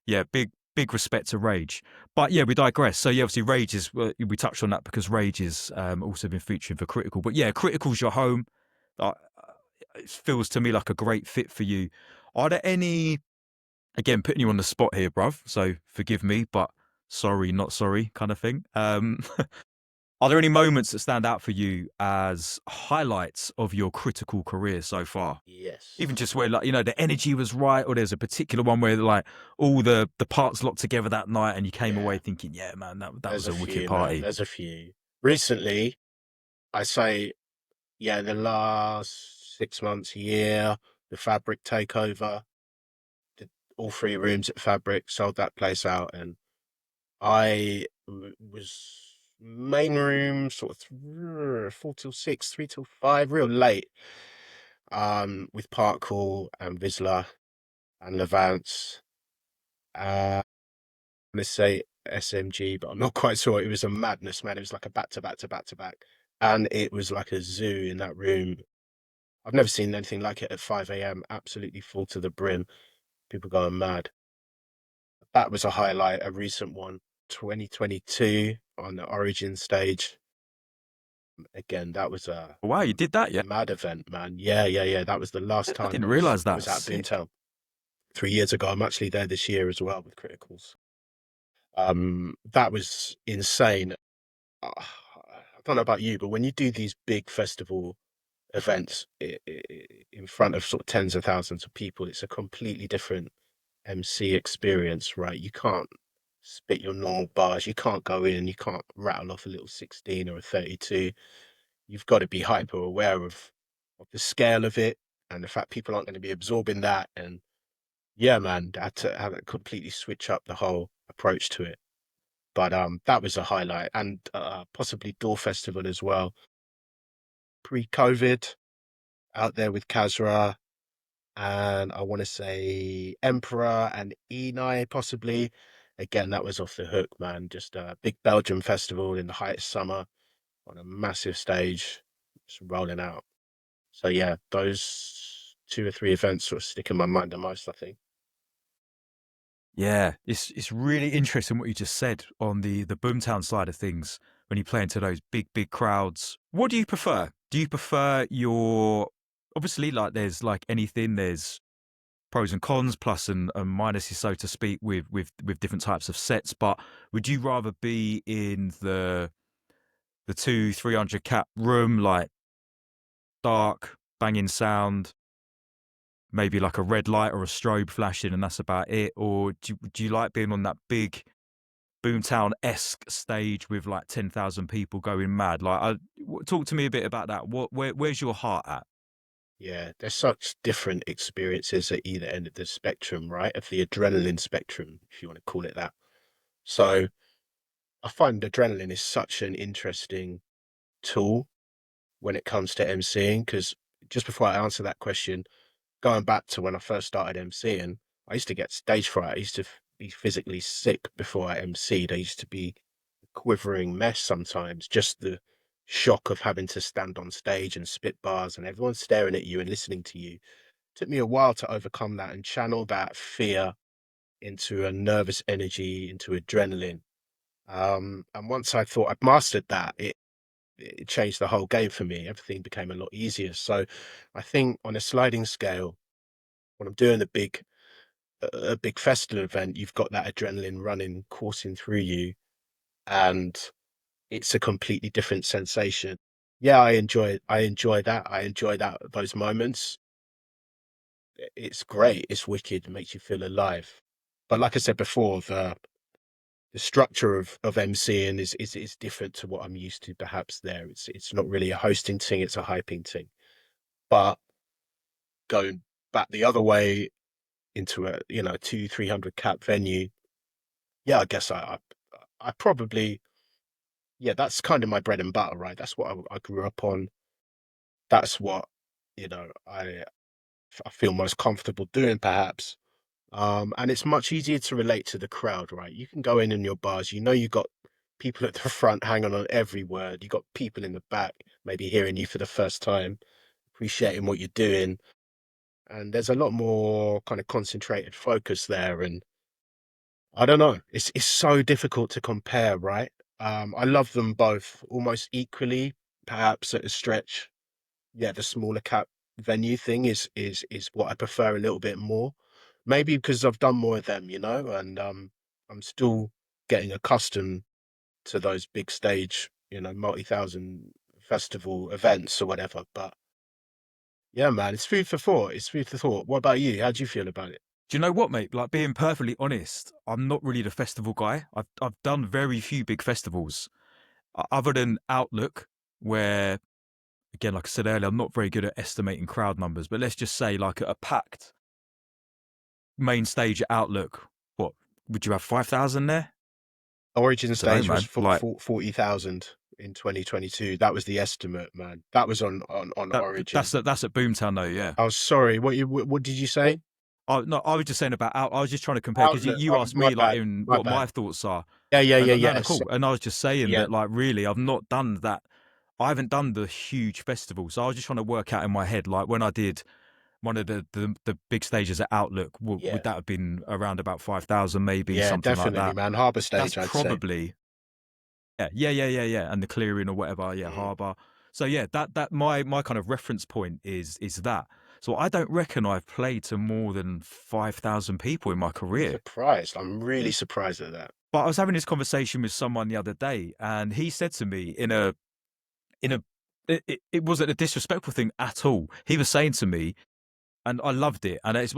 B: yeah, big respect to Rage. But yeah, we digress. So yeah, obviously Rage is we touched on that because Rage is also been featuring for Critical. But yeah, Critical's your home. It feels to me like a great fit for you. Are there any, again, putting you on the spot here, bruv, so forgive me, but sorry, not sorry kind of thing. Are there any moments that stand out for you as highlights of your Critical career so far? Even
C: Yes.
B: just where like, the energy was right, or there's a particular one where like all the parts locked together that night and you came away
C: Yeah.
B: thinking, yeah, man, that
C: There's
B: was
C: a
B: a wicked
C: few, man.
B: party.
C: There's a few. Recently, I say, yeah, the last 6 months, year, the Fabric takeover, did all three rooms at Fabric, sold that place out, and was main room sort of 4 till 6, 3 till 5, real late. With Park Hall and Vizsla and Levance. Let's say SMG, but I'm not quite sure. It was a madness, man. It was like a back to back to back to back. And it was like a zoo in that room. I've never seen anything like it at 5 a.m. Absolutely full to the brim. People going mad. That was a highlight, a recent one. 2022 on the Origin stage. Again, that was
B: Wow, you did that,
C: a
B: yeah?
C: mad event, man. Yeah, yeah, yeah. That was the last
B: I
C: time
B: didn't realize
C: I
B: that.
C: was at
B: Sick.
C: Boomtown 3 years ago. I'm actually there this year as well with Criticals. That was insane. I don't know about you, but when you do these big festival events in front of sort of tens of thousands of people, it's a completely different MC experience, right? You can't spit your normal bars. You can't go in and you can't rattle off a little 16 or a 32. You've got to be hyper aware of the scale of it and the fact people aren't going to be absorbing that. And yeah, man, I had to have it completely switch up the whole approach to it. But that was a highlight, and possibly Door Festival as well. pre-COVID, out there with Kazra, and I want to say Emperor and Enei possibly. Again, that was off the hook, man. Just a big Belgian festival in the height of summer on a massive stage, just rolling out. So yeah, those two or three events sort of stick in my mind the most, I think.
B: Yeah, it's really interesting what you just said on the boomtown side of things when you play into those big crowds. What do you prefer? Do you prefer your obviously like there's like anything there's pros and cons, plus and minuses, so to speak, with different types of sets. But would you rather be in the 200-300 cap room, like dark, banging sound, maybe like a red light or a strobe flashing, and that's about it? Or do you like being on that big Boomtown esque stage with like 10,000 people going mad? Like, talk to me a bit about that. Where's your heart at?
C: Yeah, there's such different experiences at either end of the spectrum, right? Of the adrenaline spectrum, if you want to call it that. So I find adrenaline is such an interesting tool when it comes to emceeing, because just before I answer that question, going back to when I first started emceeing, I used to get stage fright. I used to be physically sick before I emceed. I used to be a quivering mess sometimes. Just the shock of having to stand on stage and spit bars and everyone staring at you and listening to you. Took me a while to overcome that and channel that fear into a nervous energy, into adrenaline. And once I thought I'd mastered that, it changed the whole game for me. Everything became a lot easier. So I think on a sliding scale, when I'm doing a big festival event, you've got that adrenaline running, coursing through you, and it's a completely different sensation. Yeah, I enjoy that. I enjoy those moments. It's great. It's wicked. It makes you feel alive. But like I said before, the structure of MCing is different to what I'm used to. Perhaps there, it's not really a hosting thing; it's a hyping thing. But going back the other way into a 200-300 cap venue, yeah, I guess I probably, yeah, that's kind of my bread and butter, right? That's what I grew up on. That's what you know I feel most comfortable doing, perhaps. And it's much easier to relate to the crowd, right? You can go in your bars, you got people at the front hanging on every word. You got people in the back, maybe hearing you for the first time, appreciating what you're doing. And there's a lot more kind of concentrated focus there. And I don't know, it's so difficult to compare, right? I love them both almost equally, perhaps at a stretch. Yeah, the smaller cap venue thing is what I prefer a little bit more. Maybe because I've done more of them, and I'm still getting accustomed to those big stage, multi-thousand festival events or whatever. But yeah, man, it's food for thought. It's food for thought. What about you? How do you feel about it?
B: Do you know what, mate? Like being perfectly honest, I'm not really the festival guy. I've done very few big festivals, other than Outlook, where again, like I said earlier, I'm not very good at estimating crowd numbers. But let's just say, like at a packed main stage at Outlook, what would you have 5,000 there?
C: Origin
B: I don't know,
C: stage was
B: man. Like
C: 40,000 in 2022. That was the estimate, man. That was on
B: that.
C: Origin.
B: That's at Boomtown, though. Yeah.
C: Oh, sorry. What did you say?
B: No, I was just saying about out. I was just trying to compare because
C: Outlet.
B: you
C: Oh,
B: asked
C: my
B: me like
C: bad.
B: in
C: My
B: what
C: bad.
B: my thoughts are,
C: Yeah, yeah,
B: and
C: yeah,
B: no,
C: yeah.
B: no, cool. And I was just saying
C: Yeah.
B: that like really, I've not done that. I haven't done the huge festival, so I was just trying to work out in my head like when I did one of the big stages at Outlook, would
C: Yeah.
B: that have been around about 5,000, maybe
C: Yeah,
B: something like
C: definitely,
B: that?
C: man. Harbour
B: That's
C: stage, I'd say.
B: probably yeah, and the clearing or whatever, yeah,
C: Mm.
B: harbour. So yeah, that my kind of reference point is that. So I don't reckon I've played to more than 5,000 people in my
C: I'm
B: career.
C: surprised. I'm really surprised at that.
B: But I was having this conversation with someone the other day, and he said to me in a it wasn't a disrespectful thing at all. He was saying to me, and I loved it, and it's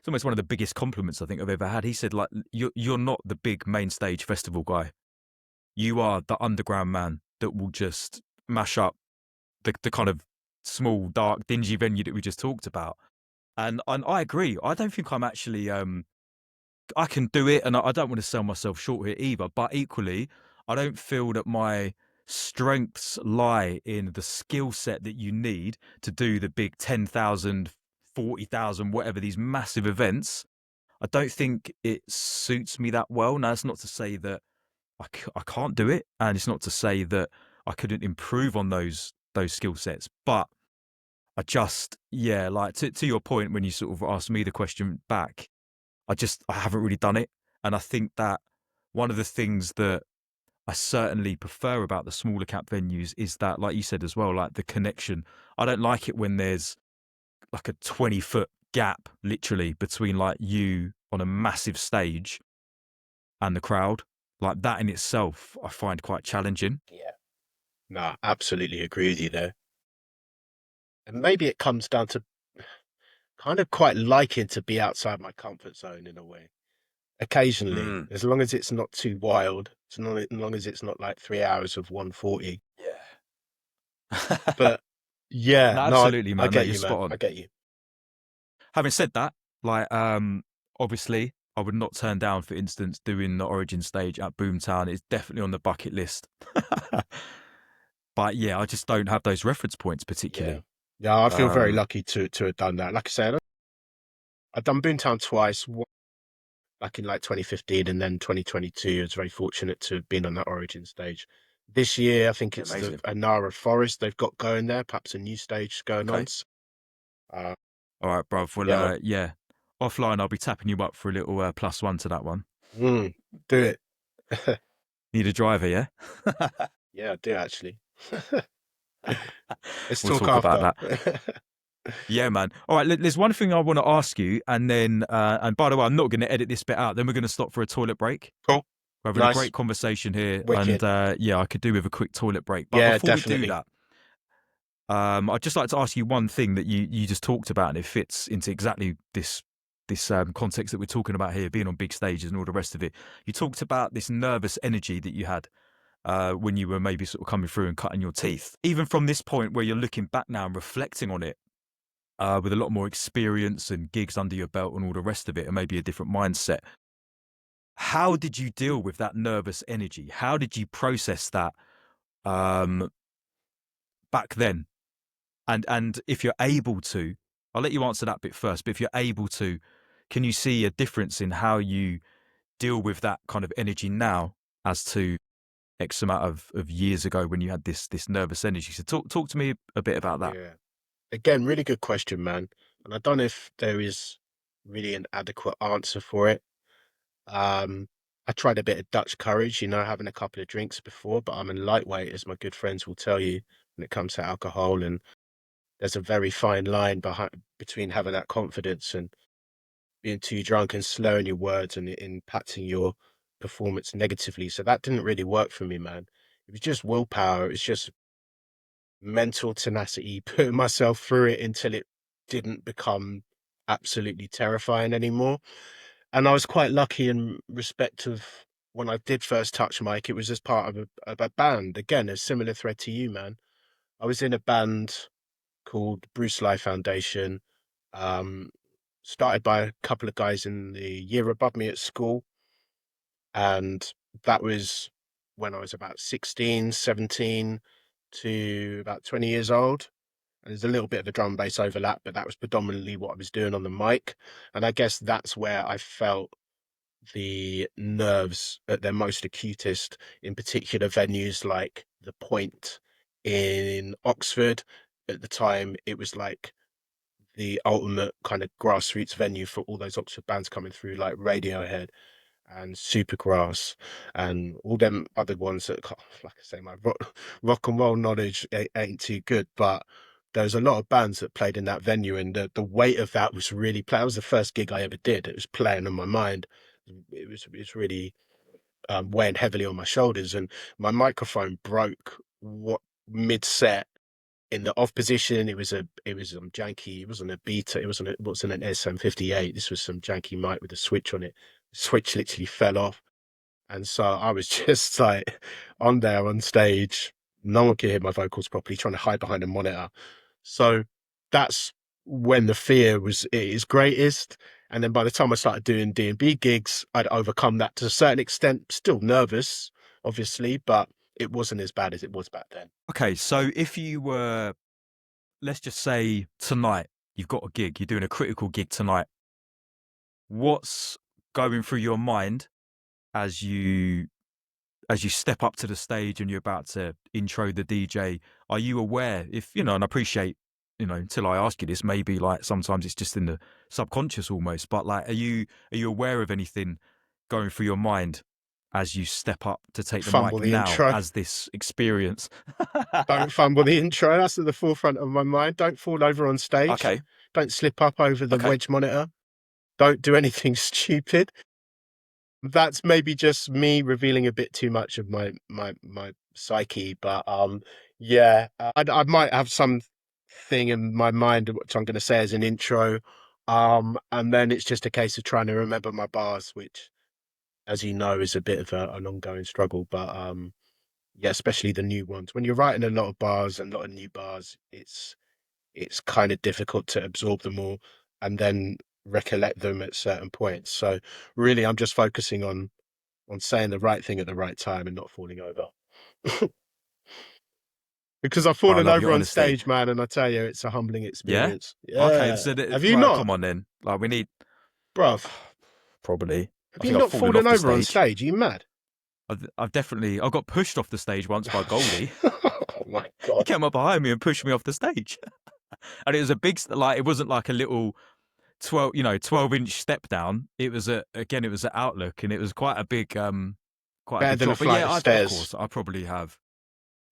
B: almost one of the biggest compliments I think I've ever had. He said, like, you're not the big main stage festival guy. You are the underground man that will just mash up the kind of small, dark, dingy venue that we just talked about. And I agree. I don't think I'm actually I can do it, and I don't want to sell myself short here either. But equally, I don't feel that my strengths lie in the skill set that you need to do the big 10,000, 40,000, whatever, these massive events, I don't think it suits me that well. Now, it's not to say that I can't do it, and it's not to say that I couldn't improve on those skill sets, but I just, yeah, like to your point when you sort of asked me the question back, I haven't really done it. And I think that one of the things that I certainly prefer about the smaller cap venues is that, like you said as well, like the connection. I don't like it when there's like a 20-foot gap literally between like you on a massive stage and the crowd. Like that in itself, I find quite challenging.
C: Yeah. No, absolutely agree with you there. And maybe it comes down to kind of quite liking to be outside my comfort zone in a way. Occasionally,
B: Mm.
C: as long as it's not too wild, as long as it's not like 3 hours of 140.
B: Yeah.
C: But yeah,
B: No,
C: no,
B: absolutely,
C: I
B: man. No,
C: get
B: you're
C: you, man.
B: spot
C: I
B: on.
C: get you.
B: Having said that, like obviously I would not turn down, for instance, doing the Origin stage at Boomtown. It's definitely on the bucket list. But yeah, I just don't have those reference points
C: Yeah.
B: particularly.
C: Yeah, I feel very
B: Um,
C: lucky to have done that. Like I said, I've done Boomtown twice, back in like 2015 and then 2022. I was very fortunate to have been on that Origin stage. This year, I think it's the
B: Amazing.
C: Anara Forest they've got going there, perhaps a new stage going on.
B: Okay.
C: Uh,
B: All right, bruv. Well,
C: yeah,
B: yeah. Offline, I'll be tapping you up for a little +1 to that one.
C: mm, do it.
B: Need a driver, yeah?
C: Yeah, I do actually. Let's
B: We'll
C: talk
B: talk about
C: after.
B: that. Yeah, man. All right, there's one thing I want to ask you, and then, and by the way, I'm not going to edit this bit out. Then we're going to stop for a toilet break.
C: Cool.
B: We're having a
C: Nice.
B: great conversation here, and
C: Wicked.
B: yeah, I could do with a quick toilet break. But
C: Yeah,
B: before we do
C: definitely.
B: that, I'd just like to ask you one thing that you just talked about, and it fits into exactly this context that we're talking about here, being on big stages and all the rest of it. You talked about this nervous energy that you had when you were maybe sort of coming through and cutting your teeth. Even from this point where you're looking back now and reflecting on it, with a lot more experience and gigs under your belt and all the rest of it, and maybe a different mindset. How did you deal with that nervous energy? How did you process that um, back then? And if you're able to, I'll let you answer that bit first. But if you're able to, can you see a difference in how you deal with that kind of energy now as to X amount of years ago when you had this nervous energy? So talk to me a bit about that.
C: Yeah. Again, really good question, man. And I don't know if there is really an adequate answer for it. Um, I tried a bit of Dutch courage, having a couple of drinks before, but I'm a lightweight, as my good friends will tell you, when it comes to alcohol. And there's a very fine line between having that confidence and being too drunk and slurring your words and it impacting your performance negatively. So that didn't really work for me, man. It was just willpower. It was just mental tenacity, putting myself through it until it didn't become absolutely terrifying anymore. And I was quite lucky in respect of when I did first touch Mike, it was as part of a band. Again, a similar thread to you, man. I was in a band called Bruce Lee Foundation, um, started by a couple of guys in the year above me at school. And that was when I was about 16, 17 to about 20 years old. And there's a little bit of a drum bass overlap, but that was predominantly what I was doing on the mic. And I guess that's where I felt the nerves at their most acutest in particular venues like the Point in Oxford. At the time, it was like the ultimate kind of grassroots venue for all those Oxford bands coming through, like Radiohead and Supergrass and all them other ones that, like I say, my rock and roll knowledge ain't too good, but there's a lot of bands that played in that venue, and the weight of that was really play. That was the first gig I ever did. It was playing on my mind. It was really weighing heavily on my shoulders, and my microphone broke what mid set in the off position. It was some janky. It wasn't a beta. It wasn't an SM58. This was some janky mic with a switch on it. The switch literally fell off, and so I was just like on there on stage. No one could hear my vocals properly, trying to hide behind a monitor. So that's when the fear was at its greatest. And then by the time I started doing D&B gigs, I'd overcome that to a certain extent. Still nervous, obviously, but it wasn't as bad as it was back then.
B: Okay, so if you were, let's just say tonight, you've got a gig, you're doing a critical gig tonight. What's going through your mind as you step up to the stage and you're about to intro the DJ? Are you aware, if you know, and I appreciate, you know, until I ask you this, maybe like sometimes it's just in the subconscious almost, but like are you aware of anything going through your mind as you step up to take the
C: Fumble
B: mic
C: the
B: now
C: intro.
B: as this experience?
C: Don't fumble the intro. That's at the forefront of my mind. Don't fall over on stage.
B: Okay.
C: Don't slip up over the
B: Okay.
C: wedge monitor. Don't do anything stupid. That's maybe just me revealing a bit too much of my psyche, but yeah, I might have some thing in my mind which I'm going to say as an intro, and then it's just a case of trying to remember my bars, which, as you know, is a bit of an ongoing struggle. But yeah, especially the new ones. When you're writing a lot of bars and a lot of new bars, it's kind of difficult to absorb them all and then recollect them at certain points. So really, I'm just focusing on saying the right thing at the right time and not falling over. Because I've
B: Oh, I
C: fallen
B: love
C: over
B: your
C: on
B: honesty.
C: stage, man, and I tell you, it's a humbling
B: Yeah.
C: experience.
B: Okay.
C: Yeah.
B: So
C: Have you
B: right,
C: not,
B: come on then. Like we need
C: bruv?
B: probably.
C: Have
B: I
C: you
B: think I've
C: not
B: fallen
C: fallen
B: off the
C: over on
B: stage.
C: stage? Are you mad?
B: I've definitely. I got pushed off the stage once by Goldie.
C: Oh my
B: He
C: God.
B: came up behind me and pushed me off the stage. And it was a big, like, it wasn't like a little 12-inch step down. It was again, it was an Outlook, and it was quite a
C: Better
B: big
C: than a
B: drop. But
C: flight
B: yeah,
C: of
B: of
C: stairs.
B: course, I probably have.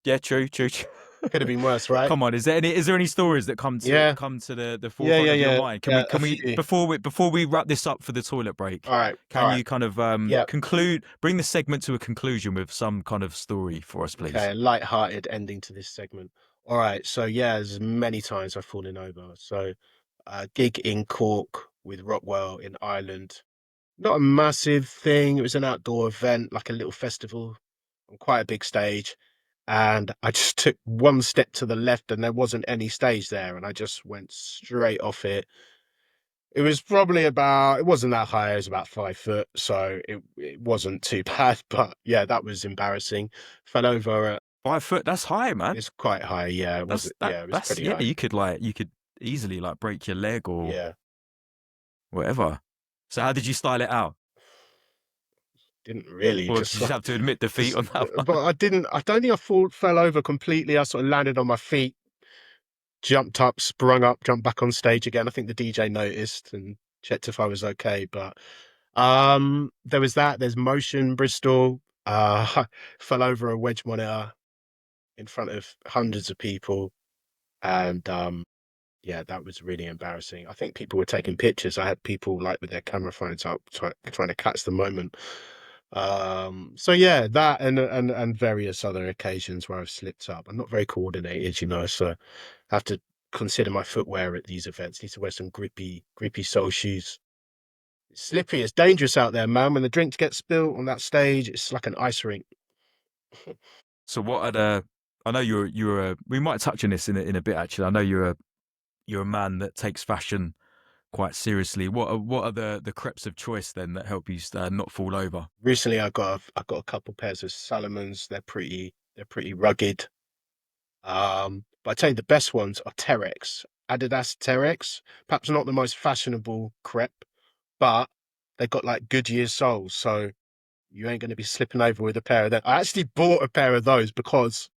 B: Yeah, true, true, true.
C: Could have been worse, right?
B: Come on, is there any stories that
C: Yeah.
B: come to the
C: Yeah,
B: forefront
C: yeah,
B: of your
C: yeah.
B: mind?
C: Yeah, a
B: Can we
C: few.
B: before we wrap this up for the toilet break?
C: All right. All
B: Can
C: right.
B: you kind of
C: Yeah.
B: bring the segment to a conclusion with some kind of story for us, please?
C: Okay, a light-hearted ending to this segment. All right, so yeah, there's many times I've fallen over. So, gig in Cork with Rockwell in Ireland. Not a massive thing. It was an outdoor event, like a little festival on quite a big stage. And I just took one step to the left and there wasn't any stage there. And I just went straight off it. It was probably it wasn't that high, it was about 5 foot. So it wasn't too bad. But yeah, that was embarrassing. Fell over.
B: 5 foot, that's high, man.
C: It's quite high. Yeah, it was. Yeah, it was
B: That's
C: pretty
B: yeah.
C: high.
B: You could easily like break your leg or
C: Yeah,
B: whatever. So how did you style it out?
C: didn't really
B: Or did you just have to admit defeat
C: just,
B: on that one?
C: but I didn't. I don't think fell over completely. I sort of landed on my feet, jumped up, sprung up, jumped back on stage again. I think the DJ noticed and checked if I was okay. But there was that. There's Motion Bristol. Fell over a wedge monitor in front of hundreds of people, and yeah, that was really embarrassing. I think people were taking pictures. I had people like with their camera phones up trying to catch the moment. So yeah, that and various other occasions where I've slipped up. I'm not very coordinated, you know, so I have to consider my footwear at these events. Need to wear some grippy sole shoes. It's slippery, it's dangerous out there, man. When the drinks get spilled on that stage, it's like an ice rink.
B: So what are the? I know you're a. We might touch on this in a bit. Actually, I know you're a man that takes fashion quite seriously. What are the crepes of choice then that help you not fall over?
C: Recently, I got a couple pairs of Salomons. They're pretty rugged. But I tell you, the best ones are Terex, Adidas Terex. Perhaps not the most fashionable crepe, but they got like Goodyear soles, so you ain't going to be slipping over with a pair of them. I actually bought a pair of those because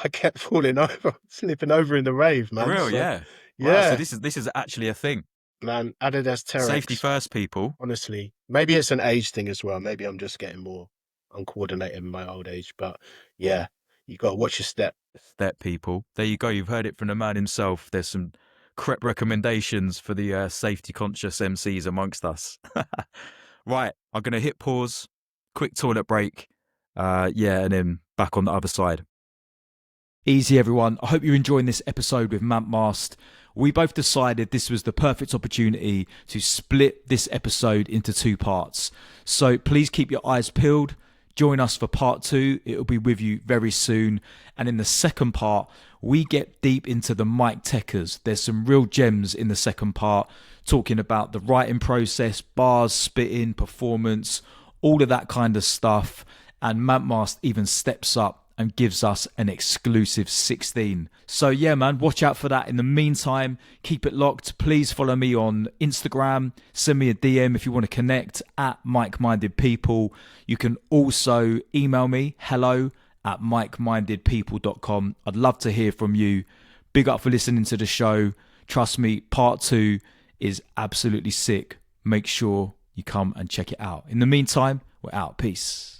C: I kept falling over, slipping over in the rave,
B: For
C: man.
B: real,
C: So
B: yeah. Wow. So
C: yeah,
B: this is actually a thing.
C: man, Adidas
B: Safety
C: Terex.
B: first, people.
C: Honestly, maybe it's an age thing as well. Maybe I'm just getting more uncoordinated in my old age, but yeah, you got to watch your step.
B: Step people. There you go. You've heard it from the man himself. There's some crep recommendations for the safety conscious MCs amongst us. Right. I'm gonna hit pause. Quick toilet break. Yeah, and then back on the other side. Easy, everyone. I hope you're enjoying this episode with Mantmast. We both decided this was the perfect opportunity to split this episode into two parts. So please keep your eyes peeled. Join us for part two. It'll be with you very soon. And in the second part, we get deep into the mic tekkers. There's some real gems in the second part, talking about the writing process, bars, spitting, performance, all of that kind of stuff. And Mantmast even steps up and gives us an exclusive 16. So yeah, man, watch out for that. In the meantime, keep it locked. Please follow me on Instagram. Send me a DM if you want to connect at MikeMindedPeople. You can also email me, hello@MikeMindedPeople.com. I'd love to hear from you. Big up for listening to the show. Trust me, part 2 is absolutely sick. Make sure you come and check it out. In the meantime, we're out. Peace.